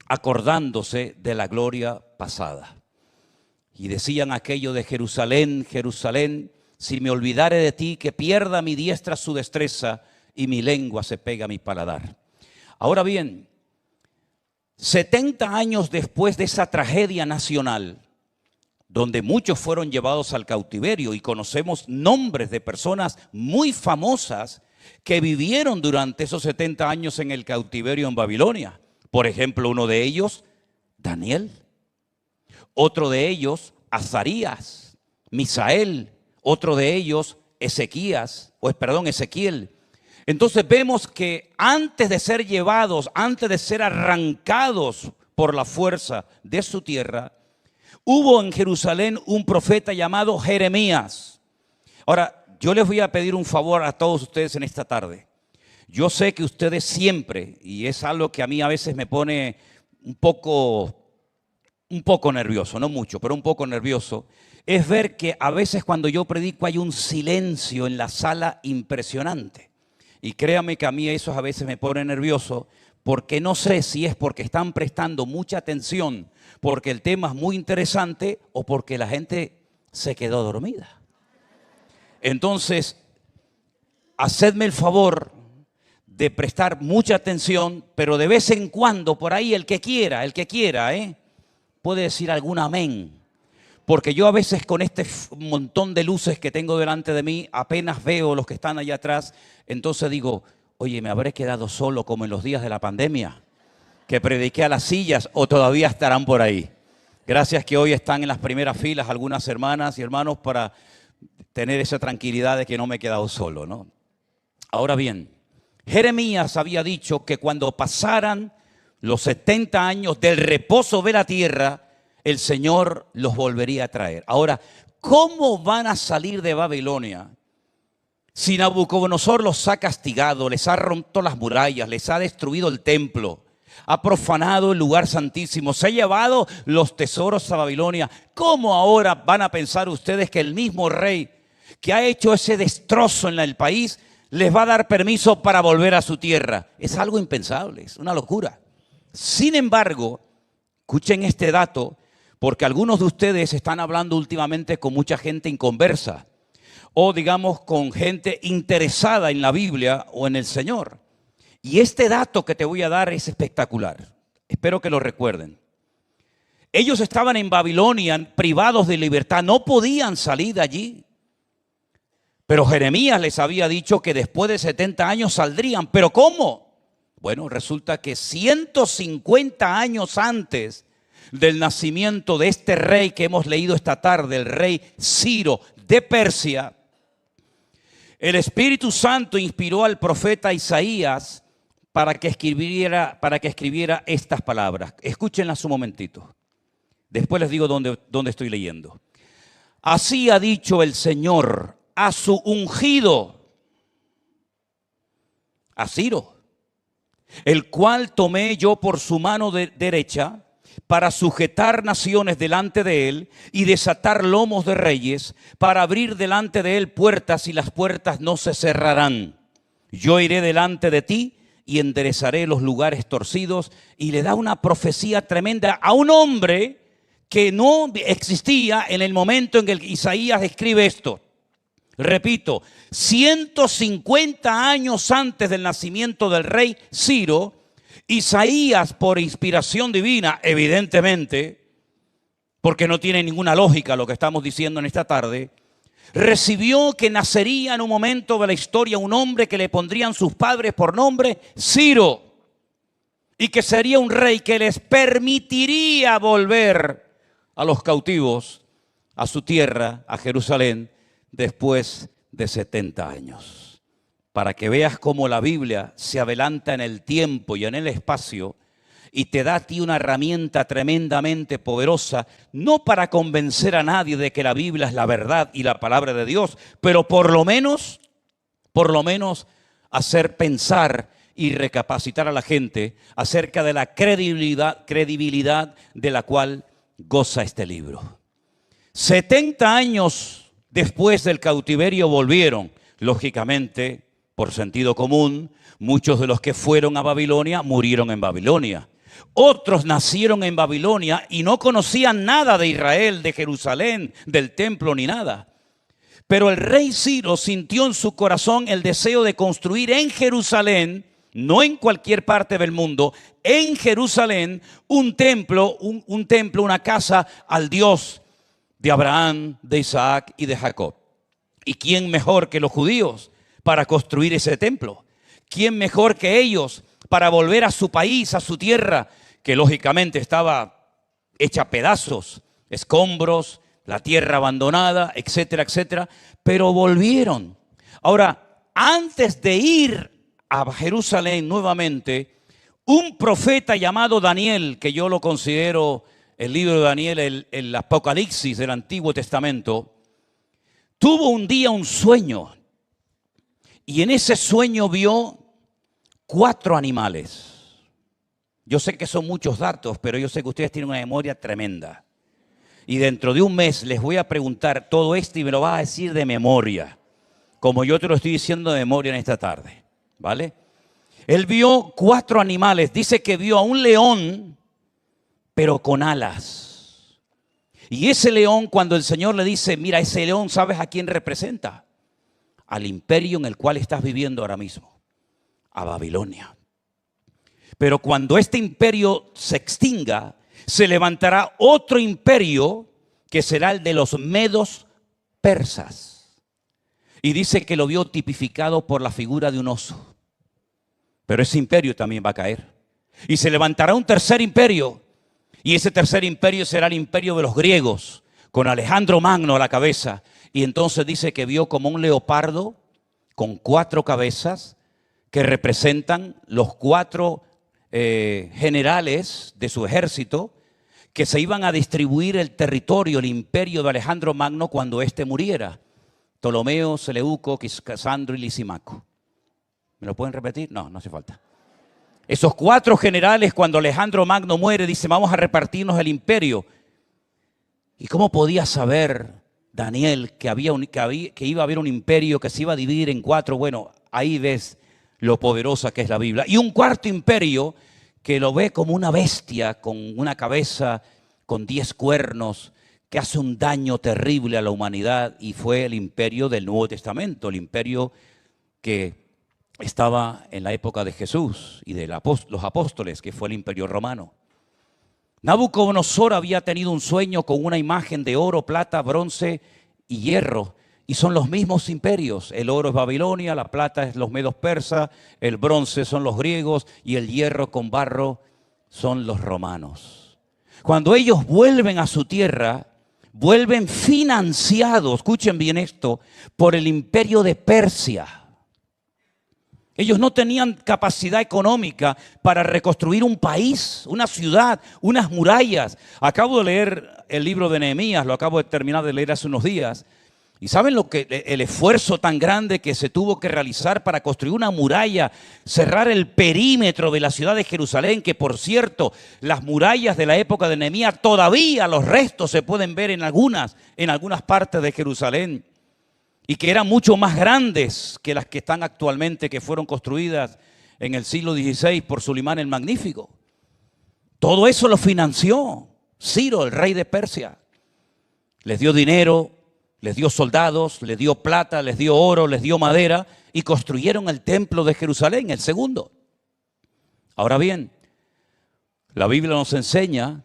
acordándose de la gloria pasada. Y decían aquello de Jerusalén, Jerusalén, si me olvidare de ti, que pierda mi diestra su destreza y mi lengua se pega a mi paladar. Ahora bien, 70 años después de esa tragedia nacional, donde muchos fueron llevados al cautiverio y conocemos nombres de personas muy famosas que vivieron durante esos 70 años en el cautiverio en Babilonia. Por ejemplo, uno de ellos, Daniel. Otro de ellos, Azarías, Misael. Otro de ellos, Ezequiel. Entonces vemos que antes de ser llevados, antes de ser arrancados por la fuerza de su tierra, hubo en Jerusalén un profeta llamado Jeremías. Ahora, yo les voy a pedir un favor a todos ustedes en esta tarde. Yo sé que ustedes siempre, y es algo que a mí a veces me pone un poco nervioso, no mucho, pero un poco nervioso, es ver que a veces cuando yo predico hay un silencio en la sala impresionante. Y créame que a mí eso a veces me pone nervioso, porque no sé si es porque están prestando mucha atención, porque el tema es muy interesante o porque la gente se quedó dormida. Entonces, hacedme el favor de prestar mucha atención, pero de vez en cuando, por ahí el que quiera, puede decir algún amén. Porque yo a veces con este montón de luces que tengo delante de mí, apenas veo los que están allá atrás, entonces digo, oye, ¿me habré quedado solo como en los días de la pandemia? Que prediqué a las sillas o todavía estarán por ahí. Gracias que hoy están en las primeras filas algunas hermanas y hermanos para tener esa tranquilidad de que no me he quedado solo, ¿no? Ahora bien, Jeremías había dicho que cuando pasaran los 70 años del reposo de la tierra, el Señor los volvería a traer. Ahora, ¿cómo van a salir de Babilonia si Nabucodonosor los ha castigado, les ha roto las murallas, les ha destruido el templo, ha profanado el lugar santísimo, se ha llevado los tesoros a Babilonia? ¿Cómo ahora van a pensar ustedes que el mismo rey que ha hecho ese destrozo en el país les va a dar permiso para volver a su tierra? Es algo impensable, es una locura. Sin embargo, escuchen este dato, porque algunos de ustedes están hablando últimamente con mucha gente inconversa, o digamos con gente interesada en la Biblia o en el Señor. Y este dato que te voy a dar es espectacular. Espero que lo recuerden. Ellos estaban en Babilonia privados de libertad, no podían salir de allí. Pero Jeremías les había dicho que después de 70 años saldrían. ¿Pero cómo? Bueno, resulta que 150 años antes del nacimiento de este rey que hemos leído esta tarde, el rey Ciro de Persia, el Espíritu Santo inspiró al profeta Isaías para que escribiera estas palabras. Escúchenlas un momentito. Después les digo dónde estoy leyendo. Así ha dicho el Señor a su ungido, a Ciro, el cual tomé yo por su mano derecha para sujetar naciones delante de él y desatar lomos de reyes, para abrir delante de él puertas y las puertas no se cerrarán. Yo iré delante de ti y enderezaré los lugares torcidos. Y le da una profecía tremenda a un hombre que no existía en el momento en que Isaías escribe esto. Repito, 150 años antes del nacimiento del rey Ciro, Isaías, por inspiración divina, evidentemente, porque no tiene ninguna lógica lo que estamos diciendo en esta tarde, recibió que nacería en un momento de la historia un hombre que le pondrían sus padres por nombre Ciro, y que sería un rey que les permitiría volver a los cautivos a su tierra, a Jerusalén, después de 70 años. Para que veas cómo la Biblia se adelanta en el tiempo y en el espacio y te da a ti una herramienta tremendamente poderosa, no para convencer a nadie de que la Biblia es la verdad y la palabra de Dios, pero por lo menos hacer pensar y recapacitar a la gente acerca de la credibilidad de la cual goza este libro. 70 años después del cautiverio volvieron, lógicamente, por sentido común, muchos de los que fueron a Babilonia murieron en Babilonia. Otros nacieron en Babilonia y no conocían nada de Israel, de Jerusalén, del templo ni nada. Pero el rey Ciro sintió en su corazón el deseo de construir en Jerusalén, no en cualquier parte del mundo, en Jerusalén, un templo, una casa al Dios de Abraham, de Isaac y de Jacob. ¿Y quién mejor que los judíos para construir ese templo? ¿Quién mejor que ellos para volver a su país, a su tierra, que lógicamente estaba hecha a pedazos, escombros, la tierra abandonada, etcétera, etcétera? Pero volvieron. Ahora, antes de ir a Jerusalén nuevamente, un profeta llamado Daniel, que yo lo considero el libro de Daniel, el Apocalipsis del Antiguo Testamento, tuvo un día un sueño, y en ese sueño vio 4 animales. Yo sé que son muchos datos, pero yo sé que ustedes tienen una memoria tremenda. Y dentro de un mes les voy a preguntar todo esto y me lo vas a decir de memoria, como yo te lo estoy diciendo de memoria en esta tarde, ¿vale? Él vio 4 animales. Dice que vio a un león, pero con alas. Y ese león, cuando el Señor le dice, mira, ese león, ¿sabes a quién representa? Al imperio en el cual estás viviendo ahora mismo, a Babilonia. Pero cuando este imperio se extinga, se levantará otro imperio que será el de los medos persas. Y dice que lo vio tipificado por la figura de un oso. Pero ese imperio también va a caer. Y se levantará un tercer imperio. Y ese tercer imperio será el imperio de los griegos, con Alejandro Magno a la cabeza. Y entonces dice que vio como un leopardo con 4 cabezas que representan los 4 generales de su ejército que se iban a distribuir el territorio, el imperio de Alejandro Magno cuando éste muriera. Ptolomeo, Seleuco, Casandro y Lisimaco. ¿Me lo pueden repetir? No, no hace falta. Esos 4 generales, cuando Alejandro Magno muere, dicen, vamos a repartirnos el imperio. ¿Y cómo podía saber Daniel que iba a haber un imperio que se iba a dividir en 4? Bueno, ahí ves lo poderosa que es la Biblia. Y un cuarto imperio que lo ve como una bestia con una cabeza con 10 cuernos que hace un daño terrible a la humanidad, y fue el imperio del Nuevo Testamento, el imperio que estaba en la época de Jesús y de los apóstoles, que fue el imperio romano. Nabucodonosor había tenido un sueño con una imagen de oro, plata, bronce y hierro, y son los mismos imperios. El oro es Babilonia, la plata es los medos persas, el bronce son los griegos y el hierro con barro son los romanos. Cuando ellos vuelven a su tierra, vuelven financiados, escuchen bien esto, por el imperio de Persia. Ellos no tenían capacidad económica para reconstruir un país, una ciudad, unas murallas. Acabo de leer el libro de Nehemías, lo acabo de terminar de leer hace unos días. ¿Y saben el esfuerzo tan grande que se tuvo que realizar para construir una muralla, cerrar el perímetro de la ciudad de Jerusalén? Que, por cierto, las murallas de la época de Nehemías, todavía los restos se pueden ver en algunas partes de Jerusalén. Y que eran mucho más grandes que las que están actualmente, que fueron construidas en el siglo XVI por Sulimán el Magnífico. Todo eso lo financió Ciro, el rey de Persia. Les dio dinero, les dio soldados, les dio plata, les dio oro, les dio madera, y construyeron el templo de Jerusalén, el segundo. Ahora bien, la Biblia nos enseña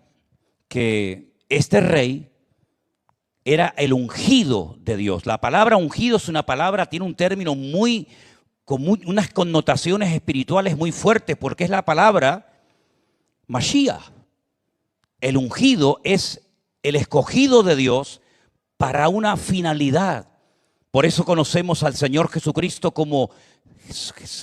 que este rey era el ungido de Dios. La palabra ungido es una palabra, tiene un término con unas connotaciones espirituales muy fuertes, porque es la palabra Mashiach. El ungido es el escogido de Dios para una finalidad. Por eso conocemos al Señor Jesucristo como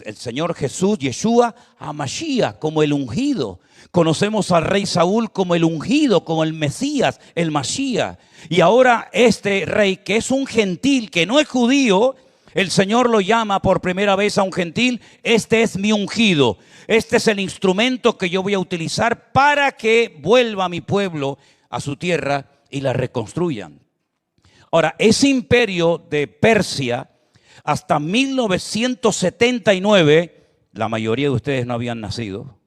el Señor Jesús, Yeshua, a Mashiach, como el ungido. Conocemos al rey Saúl como el ungido, como el Mesías, el Mashiach. Y ahora este rey, que es un gentil, que no es judío, el Señor lo llama por primera vez a un gentil: este es mi ungido. Este es el instrumento que yo voy a utilizar para que vuelva mi pueblo a su tierra y la reconstruyan. Ahora, ese imperio de Persia, hasta 1979, la mayoría de ustedes no habían nacido.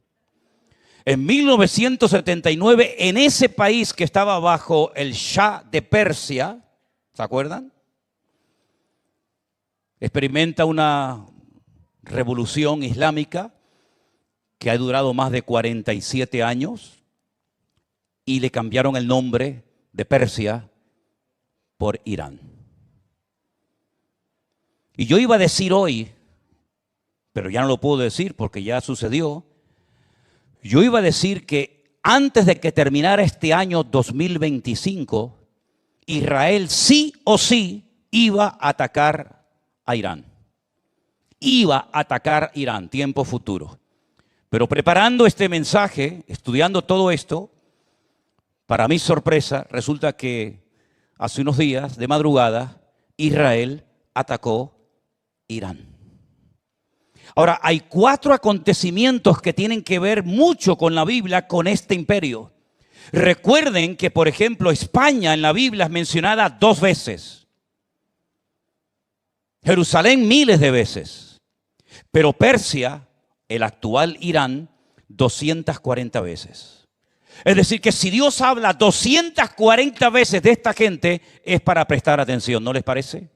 En 1979, en ese país que estaba bajo el Shah de Persia, ¿se acuerdan? Experimenta una revolución islámica que ha durado más de 47 años y le cambiaron el nombre de Persia por Irán. Y yo iba a decir hoy, pero ya no lo puedo decir porque ya sucedió, yo iba a decir que antes de que terminara este año 2025, Israel sí o sí iba a atacar a Irán. Iba a atacar Irán, tiempo futuro. Pero preparando este mensaje, estudiando todo esto, para mi sorpresa, resulta que hace unos días, de madrugada, Israel atacó Irán. Ahora, hay 4 acontecimientos que tienen que ver mucho con la Biblia, con este imperio. Recuerden que, por ejemplo, España en la Biblia es mencionada 2 veces. Jerusalén miles de veces. Pero Persia, el actual Irán, 240 veces. Es decir, que si Dios habla 240 veces de esta gente, es para prestar atención, ¿no les parece?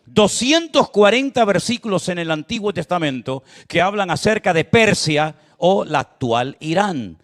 240 versículos en el Antiguo Testamento que hablan acerca de Persia o la actual Irán.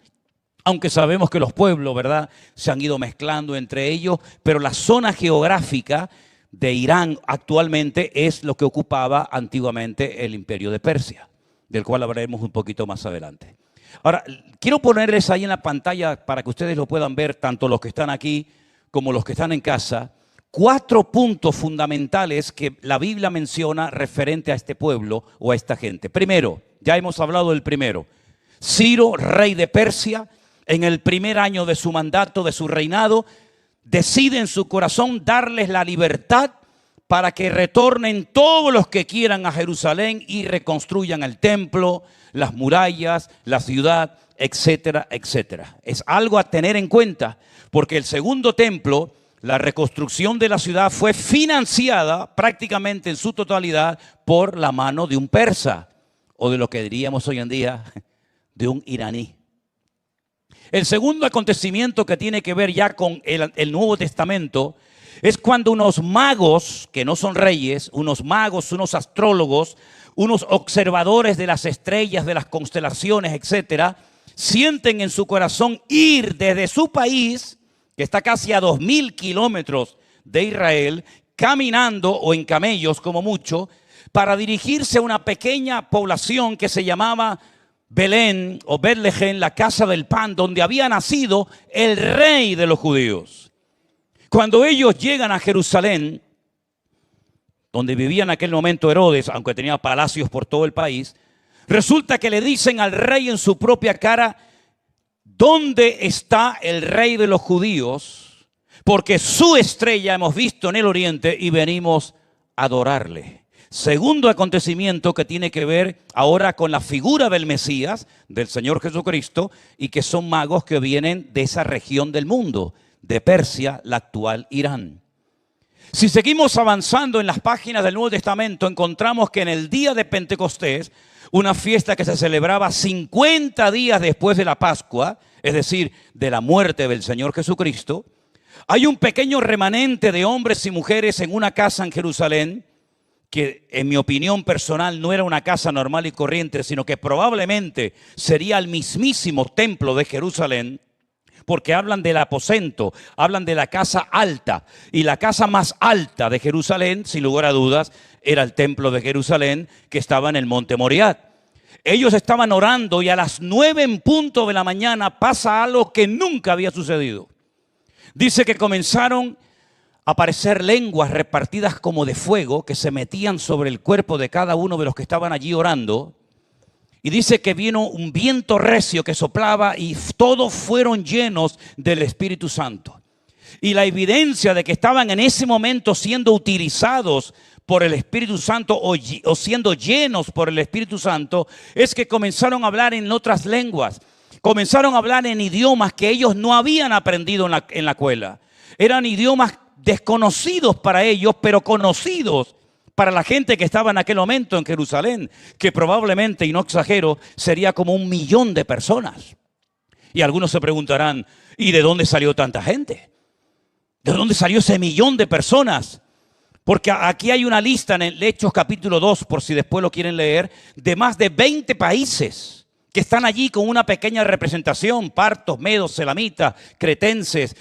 Aunque sabemos que los pueblos, ¿verdad?, se han ido mezclando entre ellos, pero la zona geográfica de Irán actualmente es lo que ocupaba antiguamente el imperio de Persia, del cual hablaremos un poquito más adelante. Ahora, quiero ponerles ahí en la pantalla para que ustedes lo puedan ver, tanto los que están aquí como los que están en casa, 4 puntos fundamentales que la Biblia menciona referente a este pueblo o a esta gente. Primero, ya hemos hablado del primero, Ciro, rey de Persia, en el primer año de su mandato, de su reinado, decide en su corazón darles la libertad para que retornen todos los que quieran a Jerusalén y reconstruyan el templo, las murallas, la ciudad, etcétera, etcétera. Es algo a tener en cuenta, porque el segundo templo, la reconstrucción de la ciudad, fue financiada prácticamente en su totalidad por la mano de un persa, o de lo que diríamos hoy en día, de un iraní. El segundo acontecimiento que tiene que ver ya con el Nuevo Testamento es cuando unos magos, que no son reyes, unos magos, unos astrólogos, unos observadores de las estrellas, de las constelaciones, etcétera, sienten en su corazón ir desde su país, que está casi a 2000 kilómetros de Israel, caminando o en camellos como mucho, para dirigirse a una pequeña población que se llamaba Belén o Betlehem, la casa del pan, donde había nacido el rey de los judíos. Cuando ellos llegan a Jerusalén, donde vivía en aquel momento Herodes, aunque tenía palacios por todo el país, resulta que le dicen al rey en su propia cara: ¿dónde está el rey de los judíos? Porque su estrella hemos visto en el oriente y venimos a adorarle. Segundo acontecimiento que tiene que ver ahora con la figura del Mesías, del Señor Jesucristo, y que son magos que vienen de esa región del mundo, de Persia, la actual Irán. Si seguimos avanzando en las páginas del Nuevo Testamento, encontramos que en el día de Pentecostés, una fiesta que se celebraba 50 días después de la Pascua, es decir, de la muerte del Señor Jesucristo, hay un pequeño remanente de hombres y mujeres en una casa en Jerusalén, que en mi opinión personal no era una casa normal y corriente, sino que probablemente sería el mismísimo templo de Jerusalén, porque hablan del aposento, hablan de la casa alta, y la casa más alta de Jerusalén, sin lugar a dudas, era el templo de Jerusalén que estaba en el monte Moriah. Ellos estaban orando y a las 9 en punto de la mañana pasa algo que nunca había sucedido. Dice que comenzaron a aparecer lenguas repartidas como de fuego que se metían sobre el cuerpo de cada uno de los que estaban allí orando. Y dice que vino un viento recio que soplaba y todos fueron llenos del Espíritu Santo. Y la evidencia de que estaban en ese momento siendo utilizados por el Espíritu Santo o siendo llenos por el Espíritu Santo es que comenzaron a hablar en otras lenguas. Comenzaron a hablar en idiomas que ellos no habían aprendido en la escuela. Eran idiomas desconocidos para ellos, pero conocidos para la gente que estaba en aquel momento en Jerusalén, que probablemente, y no exagero, sería como 1 millón de personas. Y algunos se preguntarán, ¿y de dónde salió tanta gente? ¿De dónde salió ese millón de personas? Porque aquí hay una lista en el Hechos capítulo 2, por si después lo quieren leer, de más de 20 países que están allí con una pequeña representación: partos, medos, elamitas, cretenses,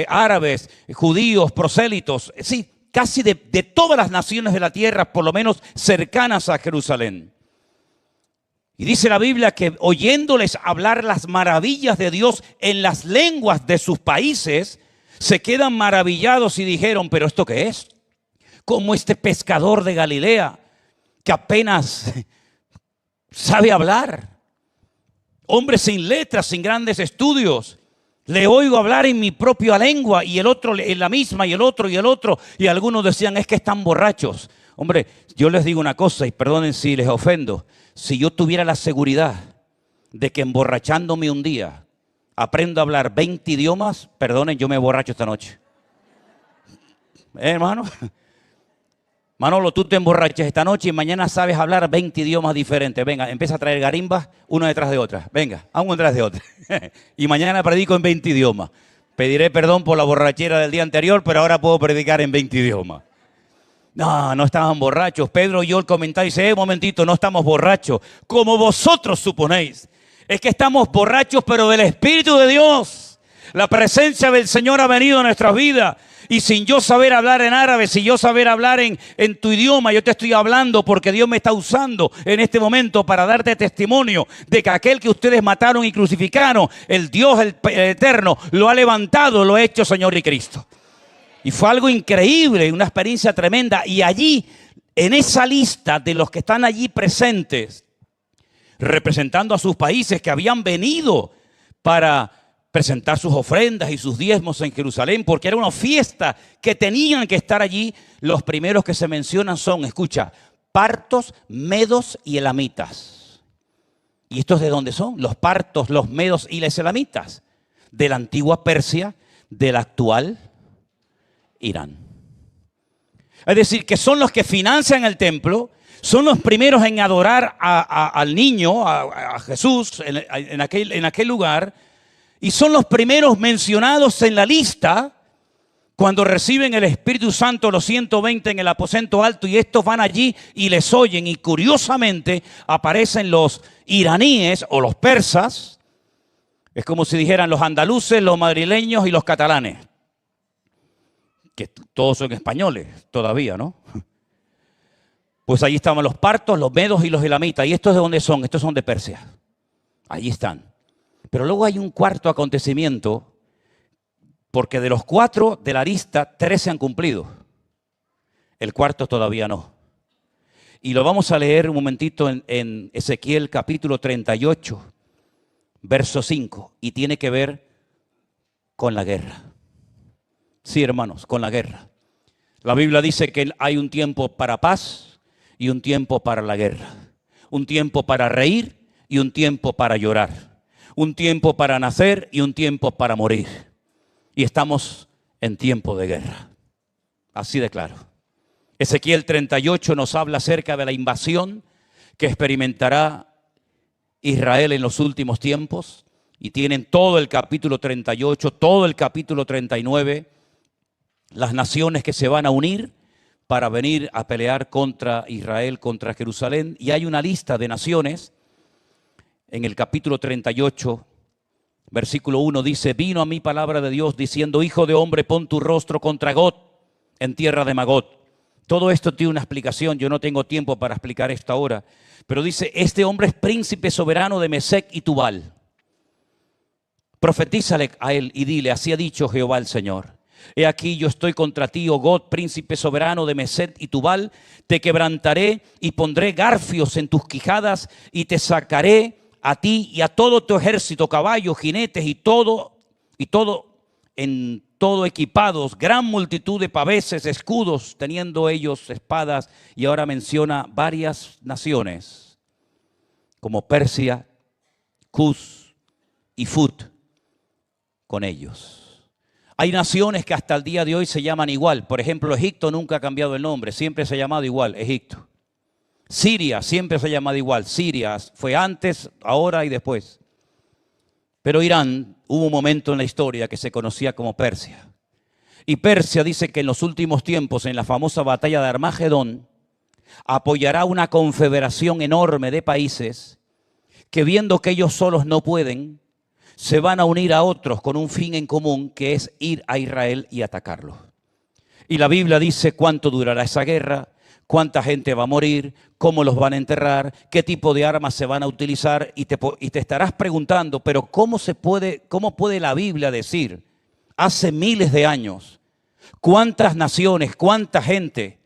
árabes, judíos, prosélitos. Sí, casi de todas las naciones de la tierra, por lo menos cercanas a Jerusalén. Y dice la Biblia que oyéndoles hablar las maravillas de Dios en las lenguas de sus países, se quedan maravillados y dijeron, ¿pero esto qué es? Como este pescador de Galilea que apenas sabe hablar. Hombre sin letras, sin grandes estudios. Le oigo hablar en mi propia lengua y el otro en la misma y el otro y el otro. Y algunos decían, es que están borrachos. Hombre, yo les digo una cosa y perdonen si les ofendo. Si yo tuviera la seguridad de que emborrachándome un día aprendo a hablar 20 idiomas, perdonen, yo me borracho esta noche. Hermano, Manolo, tú te emborrachas esta noche y mañana sabes hablar 20 idiomas diferentes. Venga, empieza a traer garimbas una detrás de otra. Venga, a una detrás de otra. Y mañana predico en 20 idiomas. Pediré perdón por la borrachera del día anterior, pero ahora puedo predicar en 20 idiomas. No estaban borrachos. Pedro oyó el comentario y dice, un momentito, no estamos borrachos, como vosotros suponéis. Es que estamos borrachos, pero del Espíritu de Dios. La presencia del Señor ha venido a nuestras vidas. Y sin yo saber hablar en árabe, sin yo saber hablar en tu idioma, yo te estoy hablando porque Dios me está usando en este momento para darte testimonio de que aquel que ustedes mataron y crucificaron, el Dios el eterno, lo ha levantado, lo ha hecho Señor y Cristo. Y fue algo increíble, una experiencia tremenda. Y allí, en esa lista de los que están allí presentes, representando a sus países que habían venido para presentar sus ofrendas y sus diezmos en Jerusalén, porque era una fiesta que tenían que estar allí, los primeros que se mencionan son, escucha, partos, medos y elamitas. ¿Y estos de dónde son? Los partos, los medos y los elamitas. De la antigua Persia, del actual Irán. Es decir, que son los que financian el templo, son los primeros en adorar al niño, a Jesús en aquel lugar, y son los primeros mencionados en la lista cuando reciben el Espíritu Santo los 120 en el aposento alto, y estos van allí y les oyen, y curiosamente aparecen los iraníes o los persas. Es como si dijeran los andaluces, los madrileños y los catalanes, que todos son españoles todavía, ¿no? Pues allí estaban los partos, los medos y los elamitas. ¿Y estos de dónde son? Estos son de Persia. Allí están. Pero luego hay un cuarto acontecimiento, porque de los 4 de la lista, 3 se han cumplido. El cuarto todavía no. Y lo vamos a leer un momentito en Ezequiel capítulo 38, verso 5. Y tiene que ver con la guerra. Sí, hermanos, con la guerra. La Biblia dice que hay un tiempo para paz y un tiempo para la guerra. Un tiempo para reír y un tiempo para llorar. Un tiempo para nacer y un tiempo para morir. Y estamos en tiempo de guerra. Así de claro. Ezequiel 38 nos habla acerca de la invasión que experimentará Israel en los últimos tiempos. Y tienen todo el capítulo 38, todo el capítulo 39. Las naciones que se van a unir para venir a pelear contra Israel, contra Jerusalén. Y hay una lista de naciones. En el capítulo 38, versículo 1 dice, vino a mí palabra de Dios diciendo, hijo de hombre, pon tu rostro contra Gog, en tierra de Magog. Todo esto tiene una explicación, yo no tengo tiempo para explicar esto ahora, pero dice, este hombre es príncipe soberano de Mesec y Tubal. Profetízale a él y dile, así ha dicho Jehová el Señor. He aquí yo estoy contra ti, oh Gog, príncipe soberano de Mesec y Tubal, te quebrantaré y pondré garfios en tus quijadas y te sacaré a ti y a todo tu ejército, caballos, jinetes y todo equipados, gran multitud de paveses, escudos, teniendo ellos espadas. Y ahora menciona varias naciones, como Persia, Cus y Fut, con ellos. Hay naciones que hasta el día de hoy se llaman igual. Por ejemplo, Egipto nunca ha cambiado el nombre, siempre se ha llamado igual, Egipto. Siria siempre se ha llamado igual. Siria fue antes, ahora y después. Pero Irán, hubo un momento en la historia que se conocía como Persia. Y Persia dice que en los últimos tiempos, en la famosa batalla de Armagedón, apoyará una confederación enorme de países que, viendo que ellos solos no pueden, se van a unir a otros con un fin en común, que es ir a Israel y atacarlos. Y la Biblia dice cuánto durará esa guerra, cuánta gente va a morir, cómo los van a enterrar, qué tipo de armas se van a utilizar, y te estarás preguntando, pero ¿cómo puede la Biblia decir hace miles de años cuántas naciones, cuánta gente,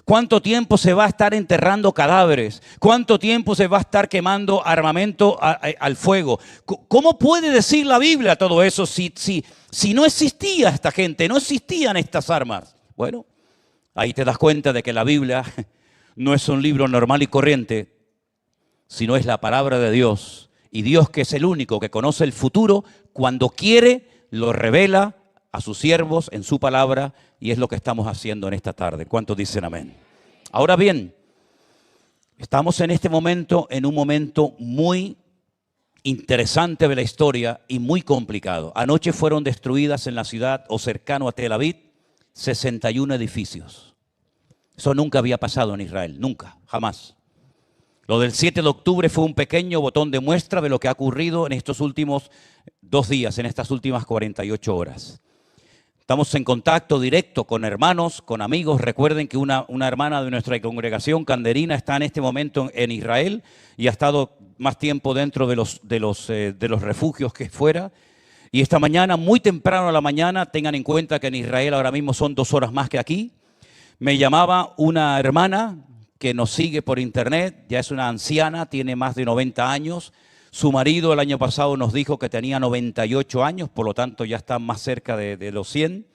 cuánto tiempo se va a estar enterrando cadáveres, cuánto tiempo se va a estar quemando armamento al fuego? ¿Cómo puede decir la Biblia todo eso si no existía esta gente, no existían estas armas? Bueno, ahí te das cuenta de que la Biblia no es un libro normal y corriente, sino es la palabra de Dios. Y Dios, que es el único que conoce el futuro, cuando quiere, lo revela a sus siervos en su palabra, y es lo que estamos haciendo en esta tarde. ¿Cuántos dicen amén? Ahora bien, estamos en este momento, en un momento muy interesante de la historia y muy complicado. Anoche fueron destruidas en la ciudad o cercano a Tel Aviv 61 edificios. Eso nunca había pasado en Israel, nunca, jamás. Lo del 7 de octubre fue un pequeño botón de muestra de lo que ha ocurrido en estos últimos 2 días, en estas últimas 48 horas. Estamos en contacto directo con hermanos, con amigos. Recuerden que una hermana de nuestra congregación, Canderina, está en este momento en Israel y ha estado más tiempo dentro de los refugios que fuera. Y esta mañana, muy temprano a la mañana, tengan en cuenta que en Israel ahora mismo son 2 horas más que aquí, me llamaba una hermana que nos sigue por internet, ya es una anciana, tiene más de 90 años. Su marido el año pasado nos dijo que tenía 98 años, por lo tanto ya está más cerca de los 100,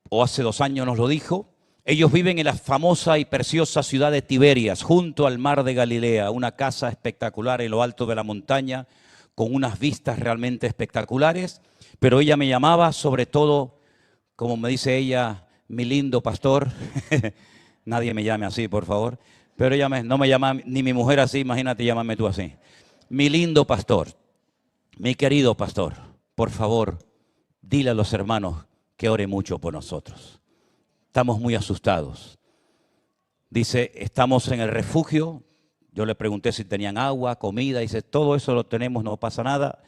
o hace 2 años nos lo dijo. Ellos viven en la famosa y preciosa ciudad de Tiberias, junto al mar de Galilea, una casa espectacular en lo alto de la montaña, con unas vistas realmente espectaculares. Pero ella me llamaba, sobre todo, como me dice ella, mi lindo pastor. Nadie me llame así, por favor. Pero ella no me llama ni mi mujer así, imagínate, llámame tú así. Mi lindo pastor, mi querido pastor, por favor, dile a los hermanos que ore mucho por nosotros. Estamos muy asustados. Dice, estamos en el refugio. Yo le pregunté si tenían agua, comida. Dice, todo eso lo tenemos, no pasa nada.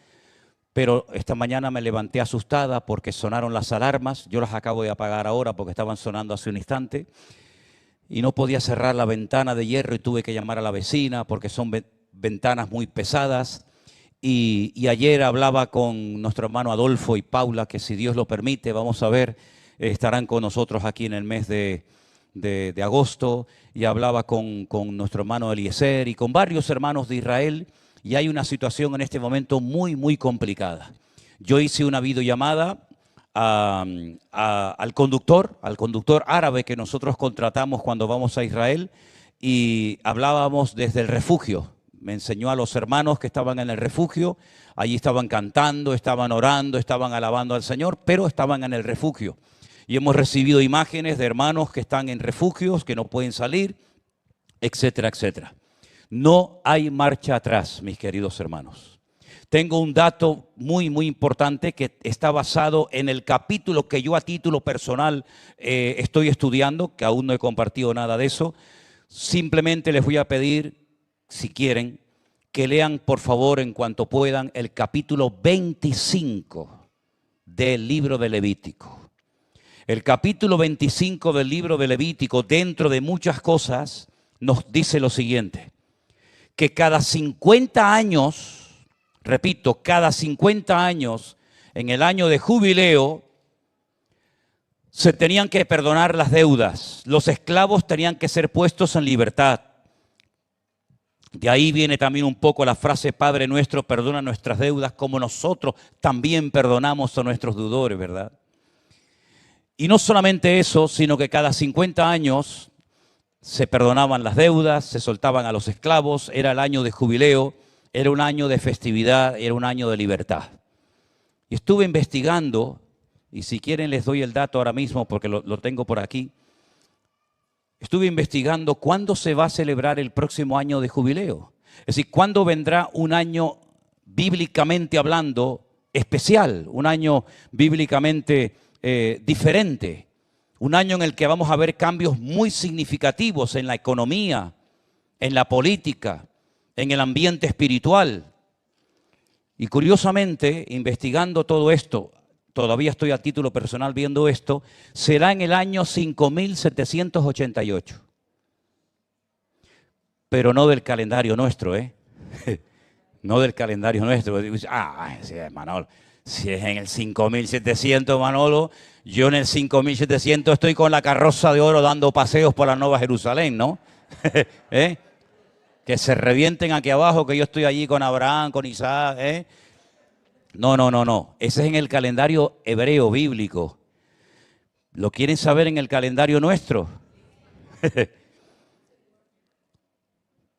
Pero esta mañana me levanté asustada porque sonaron las alarmas. Yo las acabo de apagar ahora porque estaban sonando hace un instante. Y no podía cerrar la ventana de hierro y tuve que llamar a la vecina porque son ventanas muy pesadas. Y ayer hablaba con nuestro hermano Adolfo y Paula, que si Dios lo permite, vamos a ver, estarán con nosotros aquí en el mes de agosto. Y hablaba con nuestro hermano Eliezer y con varios hermanos de Israel. Y hay una situación en este momento muy, muy complicada. Yo hice una videollamada al conductor árabe que nosotros contratamos cuando vamos a Israel, y hablábamos desde el refugio. Me enseñó a los hermanos que estaban en el refugio. Allí estaban cantando, estaban orando, estaban alabando al Señor, pero estaban en el refugio. Y hemos recibido imágenes de hermanos que están en refugios, que no pueden salir, etcétera, etcétera. No hay marcha atrás, mis queridos hermanos. Tengo un dato muy, muy importante que está basado en el capítulo que yo a título personal estoy estudiando, que aún no he compartido nada de eso. Simplemente les voy a pedir, si quieren, que lean por favor en cuanto puedan el capítulo 25 del libro de Levítico. El capítulo 25 del libro de Levítico, dentro de muchas cosas, nos dice lo siguiente: que cada 50 años, repito, cada 50 años, en el año de jubileo, se tenían que perdonar las deudas. Los esclavos tenían que ser puestos en libertad. De ahí viene también un poco la frase, Padre nuestro, perdona nuestras deudas como nosotros también perdonamos a nuestros deudores, ¿verdad? Y no solamente eso, sino que cada 50 años se perdonaban las deudas, se soltaban a los esclavos, era el año de jubileo, era un año de festividad, era un año de libertad. Y estuve investigando, y si quieren les doy el dato ahora mismo porque lo tengo por aquí. Estuve investigando cuándo se va a celebrar el próximo año de jubileo. Es decir, cuándo vendrá un año bíblicamente hablando, especial, un año bíblicamente diferente, un año en el que vamos a ver cambios muy significativos en la economía, en la política, en el ambiente espiritual. Y curiosamente, investigando todo esto, todavía estoy a título personal viendo esto, será en el año 5788. Pero no del calendario nuestro, ¿eh? No del calendario nuestro. Sí, Manolo, si es en el 5700, Manolo, yo en el 5700 estoy con la carroza de oro dando paseos por la Nueva Jerusalén, ¿no? ¿Eh? Que se revienten aquí abajo, que yo estoy allí con Abraham, con Isaac, ¿eh? No. Ese es en el calendario hebreo, bíblico. ¿Lo quieren saber en el calendario nuestro?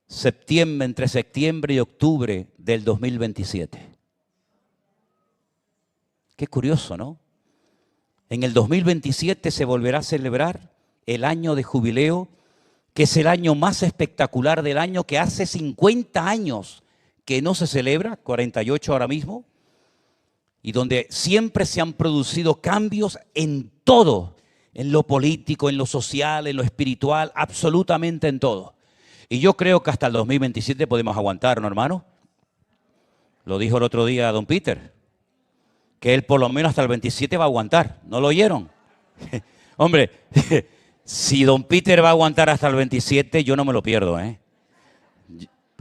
Septiembre, entre septiembre y octubre del 2027. Qué curioso, ¿no? En el 2027 se volverá a celebrar el año de jubileo, que es el año más espectacular del año, que hace 50 años que no se celebra, 48 ahora mismo, y donde siempre se han producido cambios en todo, en lo político, en lo social, en lo espiritual, absolutamente en todo. Y yo creo que hasta el 2027 podemos aguantar, ¿no, hermano? Lo dijo el otro día don Peter, que él por lo menos hasta el 27 va a aguantar. ¿No lo oyeron? Hombre, si don Peter va a aguantar hasta el 27, yo no me lo pierdo, ¿eh?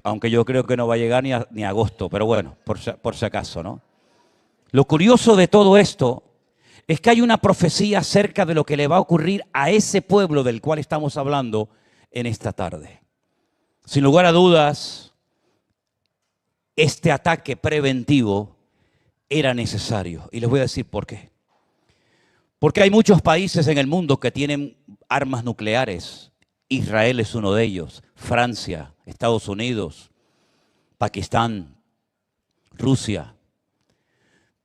Aunque yo creo que no va a llegar ni a agosto, pero bueno, por si acaso, ¿no? Lo curioso de todo esto es que hay una profecía acerca de lo que le va a ocurrir a ese pueblo del cual estamos hablando en esta tarde. Sin lugar a dudas, este ataque preventivo era necesario. Y les voy a decir por qué. Porque hay muchos países en el mundo que tienen armas nucleares. Israel es uno de ellos. Francia, Estados Unidos, Pakistán, Rusia.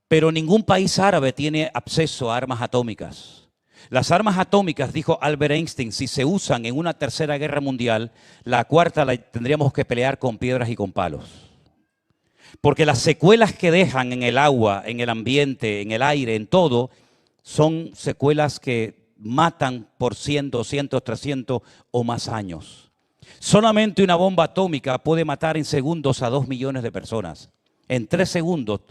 Pero ningún país árabe tiene acceso a armas atómicas. Las armas atómicas, dijo Albert Einstein, si se usan en una tercera guerra mundial, la cuarta la tendríamos que pelear con piedras y con palos. Porque las secuelas que dejan en el agua, en el ambiente, en el aire, en todo, son secuelas que matan por 100, 200, 300 o más años. Solamente una bomba atómica puede matar en segundos a 2 millones de personas. En 3 segundos,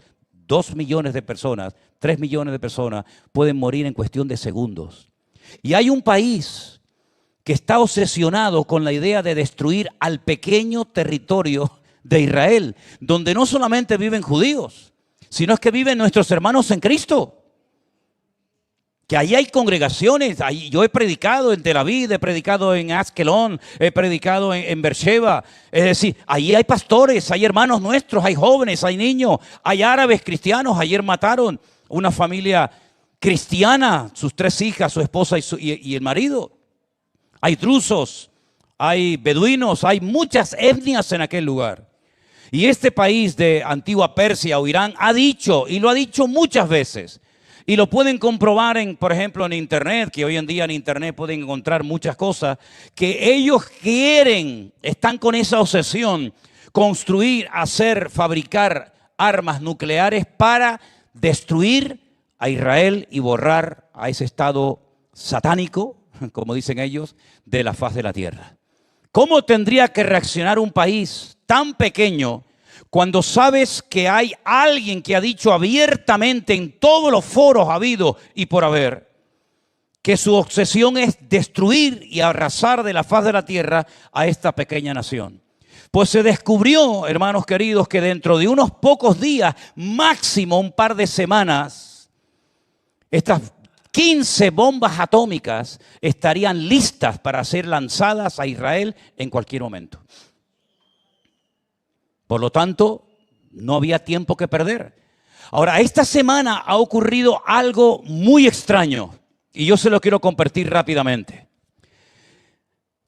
2 millones de personas, 3 millones de personas pueden morir en cuestión de segundos. Y hay un país que está obsesionado con la idea de destruir al pequeño territorio de Israel, donde no solamente viven judíos, sino es que viven nuestros hermanos en Cristo. Que ahí hay congregaciones, ahí yo he predicado en Tel Aviv, he predicado en Askelon, he predicado en Beersheba. Es decir, ahí hay pastores, hay hermanos nuestros, hay jóvenes, hay niños, hay árabes cristianos. Ayer mataron una familia cristiana, sus 3 hijas, su esposa y el marido. Hay drusos, hay beduinos, hay muchas etnias en aquel lugar. Y este país de antigua Persia o Irán ha dicho, y lo ha dicho muchas veces, y lo pueden comprobar, por ejemplo, en internet, que hoy en día en internet pueden encontrar muchas cosas, que ellos quieren, están con esa obsesión, construir, hacer, fabricar armas nucleares para destruir a Israel y borrar a ese estado satánico, como dicen ellos, de la faz de la tierra. ¿Cómo tendría que reaccionar un país tan pequeño cuando sabes que hay alguien que ha dicho abiertamente en todos los foros habidos y por haber que su obsesión es destruir y arrasar de la faz de la tierra a esta pequeña nación? Pues se descubrió, hermanos queridos, que dentro de unos pocos días, máximo un par de semanas, estas 15 bombas atómicas estarían listas para ser lanzadas a Israel en cualquier momento. Por lo tanto, no había tiempo que perder. Ahora, esta semana ha ocurrido algo muy extraño y yo se lo quiero compartir rápidamente.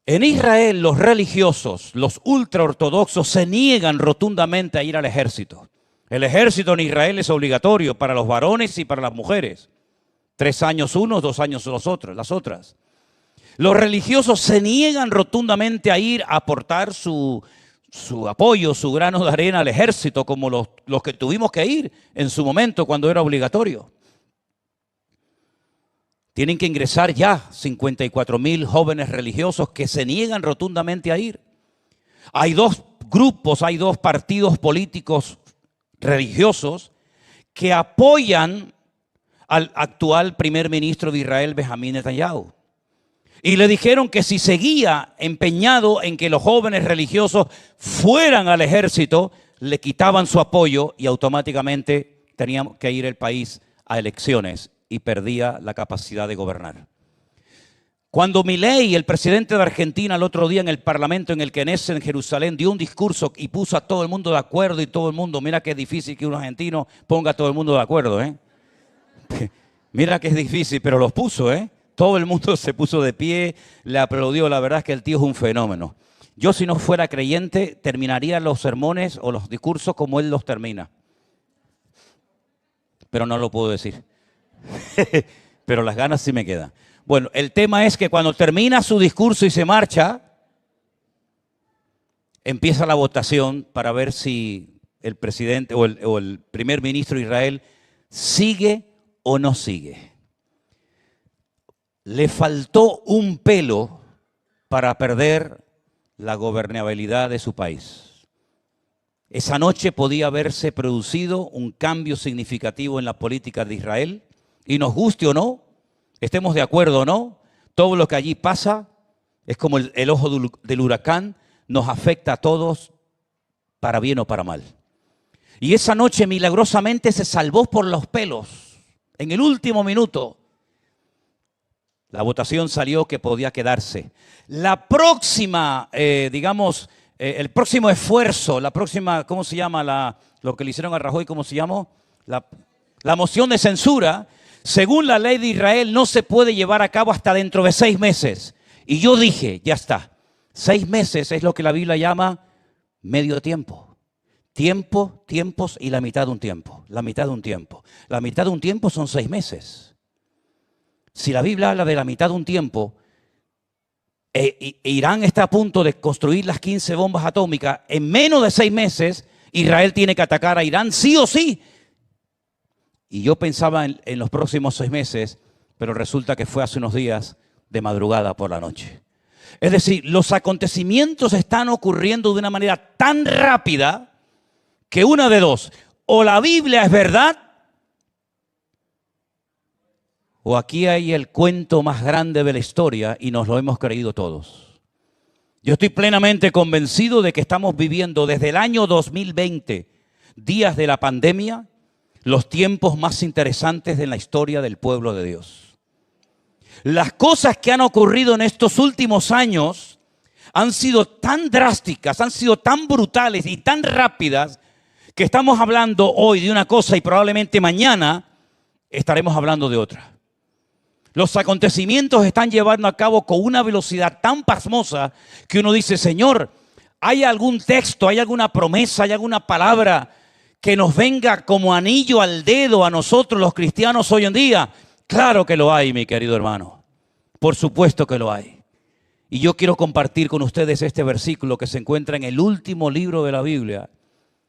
En Israel, los religiosos, los ultraortodoxos, se niegan rotundamente a ir al ejército. El ejército en Israel es obligatorio para los varones y para las mujeres. 3 años unos, 2 años las otras. Los religiosos se niegan rotundamente a ir a aportar su su apoyo, su grano de arena al ejército, como los que tuvimos que ir en su momento cuando era obligatorio. Tienen que ingresar ya 54,000 jóvenes religiosos que se niegan rotundamente a ir. Hay dos grupos, hay dos partidos políticos religiosos que apoyan al actual primer ministro de Israel, Benjamín Netanyahu. Y le dijeron que si seguía empeñado en que los jóvenes religiosos fueran al ejército, le quitaban su apoyo y automáticamente tenía que ir el país a elecciones y perdía la capacidad de gobernar. Cuando Milei, el presidente de Argentina, el otro día en el Parlamento, en el Knesset en Jerusalén, dio un discurso y puso a todo el mundo de acuerdo y todo el mundo, mira que es difícil que un argentino ponga a todo el mundo de acuerdo, ¿eh? Mira que es difícil, pero los puso, ¿eh? Todo el mundo se puso de pie, le aplaudió. La verdad es que el tío es un fenómeno. Yo, si no fuera creyente, terminaría los sermones o los discursos como él los termina. Pero no lo puedo decir. Pero las ganas sí me quedan. Bueno, el tema es que cuando termina su discurso y se marcha, empieza la votación para ver si el presidente o el primer ministro de Israel sigue o no sigue. Le faltó un pelo para perder la gobernabilidad de su país. Esa noche podía haberse producido un cambio significativo en la política de Israel, y nos guste o no, estemos de acuerdo o no, todo lo que allí pasa es como el ojo del huracán, nos afecta a todos para bien o para mal. Y esa noche milagrosamente se salvó por los pelos, en el último minuto. La votación salió que podía quedarse. La próxima, el próximo esfuerzo, la próxima, ¿cómo se llama? Lo que le hicieron a Rajoy, ¿cómo se llamó? La moción de censura, según la ley de Israel, no se puede llevar a cabo hasta dentro de 6 meses. Y yo dije, ya está, 6 meses es lo que la Biblia llama medio tiempo. Tiempo, tiempos y la mitad de un tiempo. La mitad de un tiempo. La mitad de un tiempo son 6 meses. Si la Biblia habla de la mitad de un tiempo, Irán está a punto de construir las 15 bombas atómicas, en menos de 6 meses, Israel tiene que atacar a Irán sí o sí. Y yo pensaba en los próximos 6 meses, pero resulta que fue hace unos días de madrugada por la noche. Es decir, los acontecimientos están ocurriendo de una manera tan rápida que una de dos, o la Biblia es verdad, o aquí hay el cuento más grande de la historia y nos lo hemos creído todos. Yo estoy plenamente convencido de que estamos viviendo desde el año 2020, días de la pandemia, los tiempos más interesantes de la historia del pueblo de Dios. Las cosas que han ocurrido en estos últimos años han sido tan drásticas, han sido tan brutales y tan rápidas que estamos hablando hoy de una cosa y probablemente mañana estaremos hablando de otra. Los acontecimientos están llevando a cabo con una velocidad tan pasmosa que uno dice, Señor, ¿hay algún texto, hay alguna promesa, hay alguna palabra que nos venga como anillo al dedo a nosotros los cristianos hoy en día? Claro que lo hay, mi querido hermano. Por supuesto que lo hay. Y yo quiero compartir con ustedes este versículo que se encuentra en el último libro de la Biblia,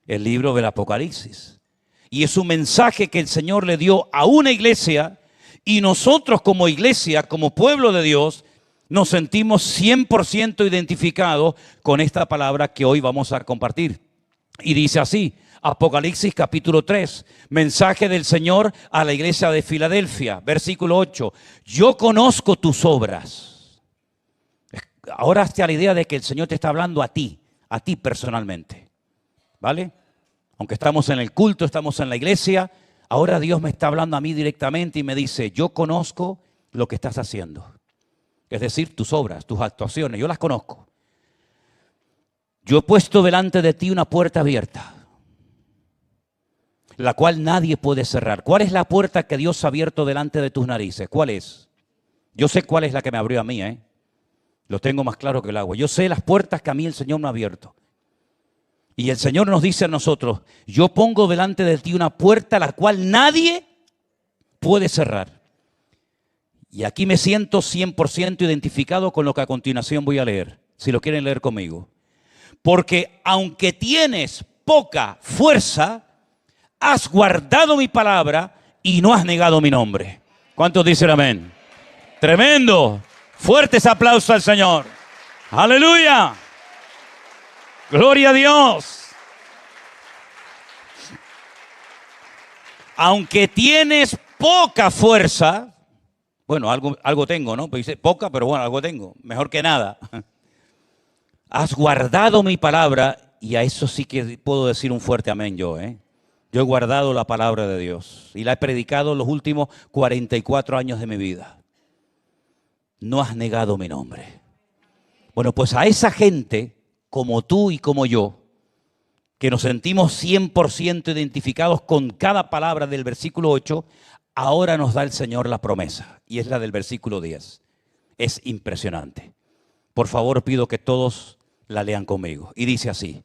el libro del Apocalipsis. Y es un mensaje que el Señor le dio a una iglesia. Y nosotros como iglesia, como pueblo de Dios, nos sentimos 100% identificados con esta palabra que hoy vamos a compartir. Y dice así, Apocalipsis capítulo 3, mensaje del Señor a la iglesia de Filadelfia, versículo 8. Yo conozco tus obras. Ahora hazte a la idea de que el Señor te está hablando a ti personalmente. ¿Vale? Aunque estamos en el culto, estamos en la iglesia, ahora Dios me está hablando a mí directamente y me dice, yo conozco lo que estás haciendo. Es decir, tus obras, tus actuaciones, yo las conozco. Yo he puesto delante de ti una puerta abierta, la cual nadie puede cerrar. ¿Cuál es la puerta que Dios ha abierto delante de tus narices? ¿Cuál es? Yo sé cuál es la que me abrió a mí, Lo tengo más claro que el agua. Yo sé las puertas que a mí el Señor me ha abierto. Y el Señor nos dice a nosotros, yo pongo delante de ti una puerta la cual nadie puede cerrar. Y aquí me siento 100% identificado con lo que a continuación voy a leer, si lo quieren leer conmigo. Porque aunque tienes poca fuerza, has guardado mi palabra y no has negado mi nombre. ¿Cuántos dicen amén? Tremendo. Fuertes aplausos al Señor. Aleluya. Gloria a Dios. Aunque tienes poca fuerza, bueno, algo tengo, ¿no? Pues dice poca, pero bueno, algo tengo. Mejor que nada. Has guardado mi palabra, y a eso sí que puedo decir un fuerte amén yo, ¿eh? Yo he guardado la palabra de Dios y la he predicado los últimos 44 años de mi vida. No has negado mi nombre. Bueno, pues a esa gente, como tú y como yo, que nos sentimos 100% identificados con cada palabra del versículo 8, ahora nos da el Señor la promesa, y es la del versículo 10. Es impresionante. Por favor, pido que todos la lean conmigo. Y dice así: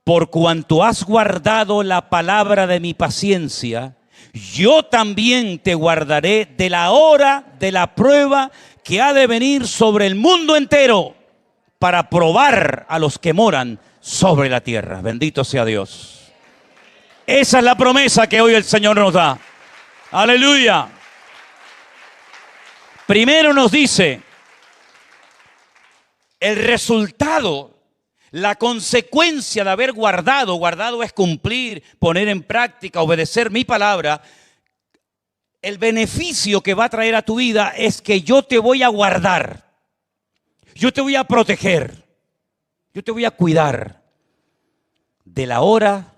por cuanto has guardado la palabra de mi paciencia, yo también te guardaré de la hora de la prueba que ha de venir sobre el mundo entero, para probar a los que moran sobre la tierra. Bendito sea Dios. Esa es la promesa que hoy el Señor nos da. Aleluya. Primero nos dice, el resultado, la consecuencia de haber guardado es cumplir, poner en práctica, obedecer mi palabra. El beneficio que va a traer a tu vida es que yo te voy a guardar, yo te voy a proteger, yo te voy a cuidar de la hora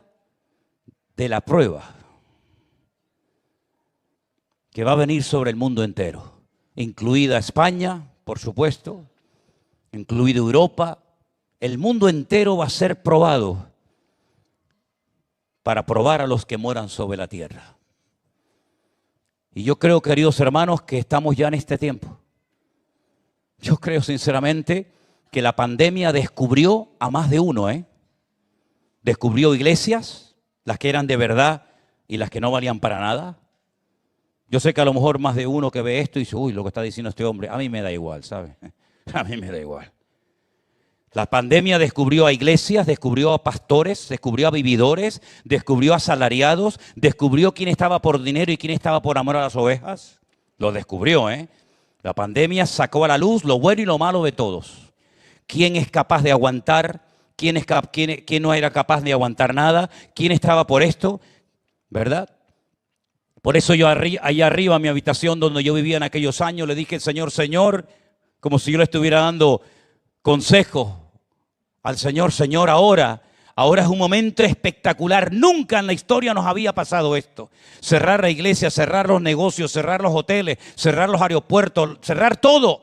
de la prueba que va a venir sobre el mundo entero, incluida España, por supuesto, incluida Europa. El mundo entero va a ser probado para probar a los que moran sobre la tierra. Y yo creo, queridos hermanos, que estamos ya en este tiempo. Yo creo sinceramente que la pandemia descubrió a más de uno, Descubrió iglesias, las que eran de verdad y las que no valían para nada. Yo sé que a lo mejor más de uno que ve esto y dice, uy, lo que está diciendo este hombre, a mí me da igual, ¿sabe? A mí me da igual. La pandemia descubrió a iglesias, descubrió a pastores, descubrió a vividores, descubrió a asalariados, descubrió quién estaba por dinero y quién estaba por amor a las ovejas. Lo descubrió, La pandemia sacó a la luz lo bueno y lo malo de todos. ¿Quién es capaz de aguantar? ¿Quién no era capaz de aguantar nada? ¿Quién estaba por esto? ¿Verdad? Por eso yo allá arriba en mi habitación donde yo vivía en aquellos años le dije, Señor, como si yo le estuviera dando consejo al Señor, ahora es un momento espectacular. Nunca en la historia nos había pasado esto. Cerrar la iglesia, cerrar los negocios, cerrar los hoteles, cerrar los aeropuertos, cerrar todo.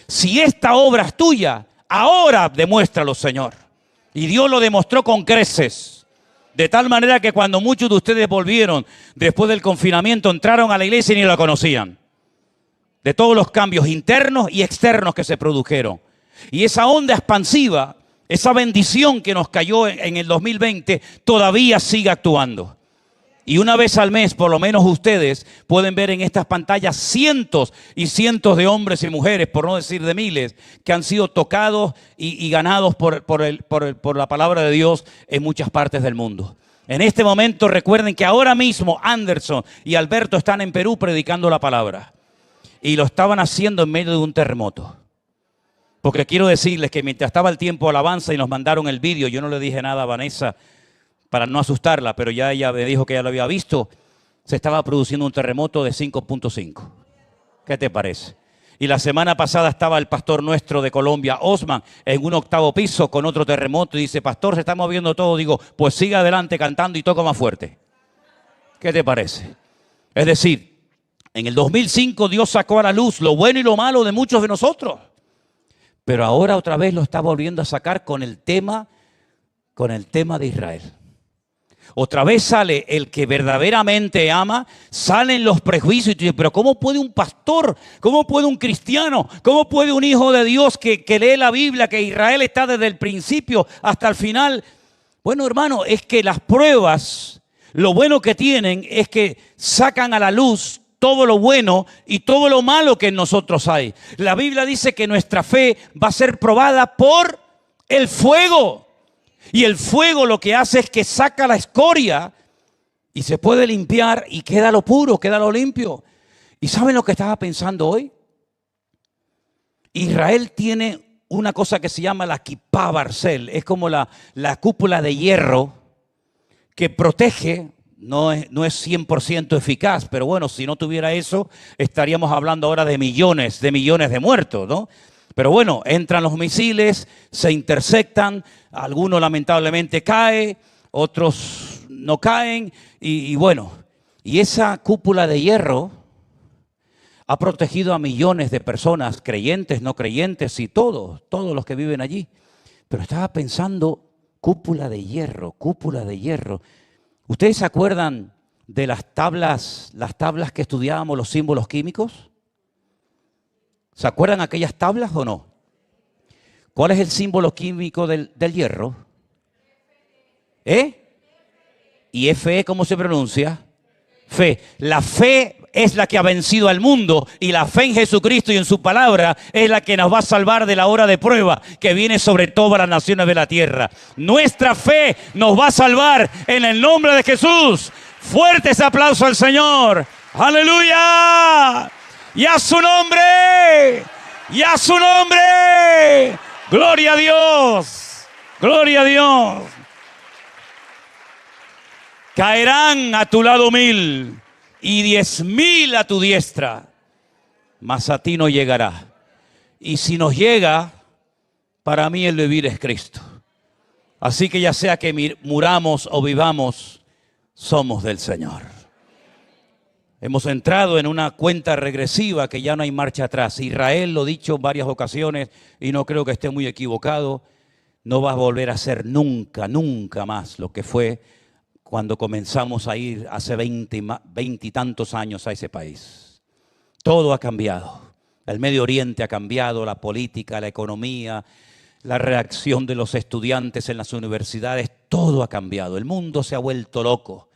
Si esta obra es tuya, ahora demuéstralo, Señor. Y Dios lo demostró con creces. De tal manera que cuando muchos de ustedes volvieron después del confinamiento, entraron a la iglesia y ni la conocían. De todos los cambios internos y externos que se produjeron. Y esa onda expansiva, esa bendición que nos cayó en el 2020, todavía sigue actuando. Y una vez al mes, por lo menos ustedes pueden ver en estas pantallas cientos y cientos de hombres y mujeres, por no decir de miles, que han sido tocados y ganados por la palabra de Dios en muchas partes del mundo. En este momento recuerden que ahora mismo Anderson y Alberto están en Perú predicando la palabra. Y lo estaban haciendo en medio de un terremoto. Porque quiero decirles que mientras estaba el tiempo de alabanza y nos mandaron el vídeo, yo no le dije nada a Vanessa para no asustarla, pero ya ella me dijo que ya lo había visto, se estaba produciendo un terremoto de 5.5. ¿Qué te parece? Y la semana pasada estaba el pastor nuestro de Colombia, Osman, en un 8º piso con otro terremoto y dice, pastor, se está moviendo todo. Digo, pues siga adelante cantando y toca más fuerte. ¿Qué te parece? Es decir, en el 2005 Dios sacó a la luz lo bueno y lo malo de muchos de nosotros. Pero ahora otra vez lo está volviendo a sacar con el tema de Israel. Otra vez sale el que verdaderamente ama, salen los prejuicios y tú dices, pero ¿cómo puede un pastor, cómo puede un cristiano, cómo puede un hijo de Dios que lee la Biblia, que Israel está desde el principio hasta el final? Bueno, hermano, es que las pruebas, lo bueno que tienen es que sacan a la luz todo lo bueno y todo lo malo que en nosotros hay. La Biblia dice que nuestra fe va a ser probada por el fuego. Y el fuego lo que hace es que saca la escoria y se puede limpiar y queda lo puro, queda lo limpio. ¿Y saben lo que estaba pensando hoy? Israel tiene una cosa que se llama la Kipá Barcel. Es como la cúpula de hierro que protege. No es 100% eficaz, pero bueno, si no tuviera eso, estaríamos hablando ahora de millones de muertos, ¿no? Pero bueno, entran los misiles, se intersectan, algunos lamentablemente caen, otros no caen, y bueno, y esa cúpula de hierro ha protegido a millones de personas, creyentes, no creyentes, y todos los que viven allí. Pero estaba pensando, cúpula de hierro. ¿Ustedes se acuerdan de las tablas que estudiábamos, los símbolos químicos? ¿Se acuerdan aquellas tablas o no? ¿Cuál es el símbolo químico del hierro? ¿Y Fe cómo se pronuncia? Fe. La fe es la que ha vencido al mundo, y la fe en Jesucristo y en su palabra es la que nos va a salvar de la hora de prueba que viene sobre todas las naciones de la tierra. Nuestra fe nos va a salvar en el nombre de Jesús. Fuertes aplausos al Señor. ¡Aleluya! ¡Y a su nombre! ¡Y a su nombre! ¡Gloria a Dios! ¡Gloria a Dios! Caerán a tu lado 1000 y 10,000 a tu diestra, mas a ti no llegará. Y si nos llega, para mí el vivir es Cristo. Así que ya sea que muramos o vivamos, somos del Señor. Hemos entrado en una cuenta regresiva que ya no hay marcha atrás. Israel, lo he dicho en varias ocasiones y no creo que esté muy equivocado, no va a volver a ser nunca más lo que fue cuando comenzamos a ir hace 20 y tantos años a ese país. Todo ha cambiado. El Medio Oriente ha cambiado, la política, la economía, la reacción de los estudiantes en las universidades, todo ha cambiado. El mundo se ha vuelto loco.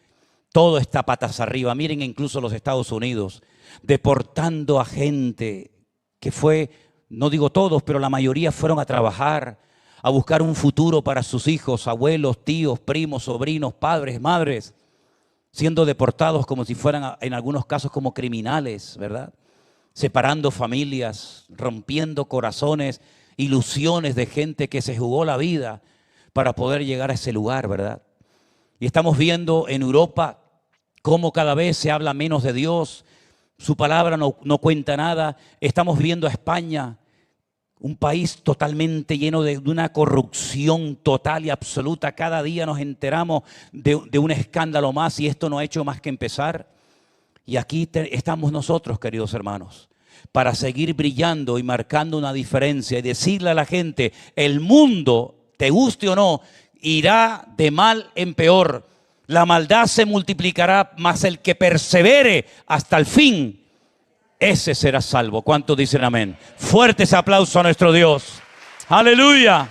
Todo está patas arriba. Miren incluso los Estados Unidos deportando a gente que fue, no digo todos, pero la mayoría fueron a trabajar, a buscar un futuro para sus hijos, abuelos, tíos, primos, sobrinos, padres, madres, siendo deportados como si fueran en algunos casos como criminales, ¿verdad? Separando familias, rompiendo corazones, ilusiones de gente que se jugó la vida para poder llegar a ese lugar, ¿verdad? Y estamos viendo en Europa cómo cada vez se habla menos de Dios, su palabra no cuenta nada. Estamos viendo a España, un país totalmente lleno de una corrupción total y absoluta. Cada día nos enteramos de un escándalo más, y esto no ha hecho más que empezar. Y aquí estamos nosotros, queridos hermanos, para seguir brillando y marcando una diferencia y decirle a la gente, el mundo, te guste o no, irá de mal en peor. La maldad se multiplicará, mas el que persevere hasta el fin, ese será salvo. ¿Cuántos dicen amén? Fuertes aplausos a nuestro Dios. Aleluya.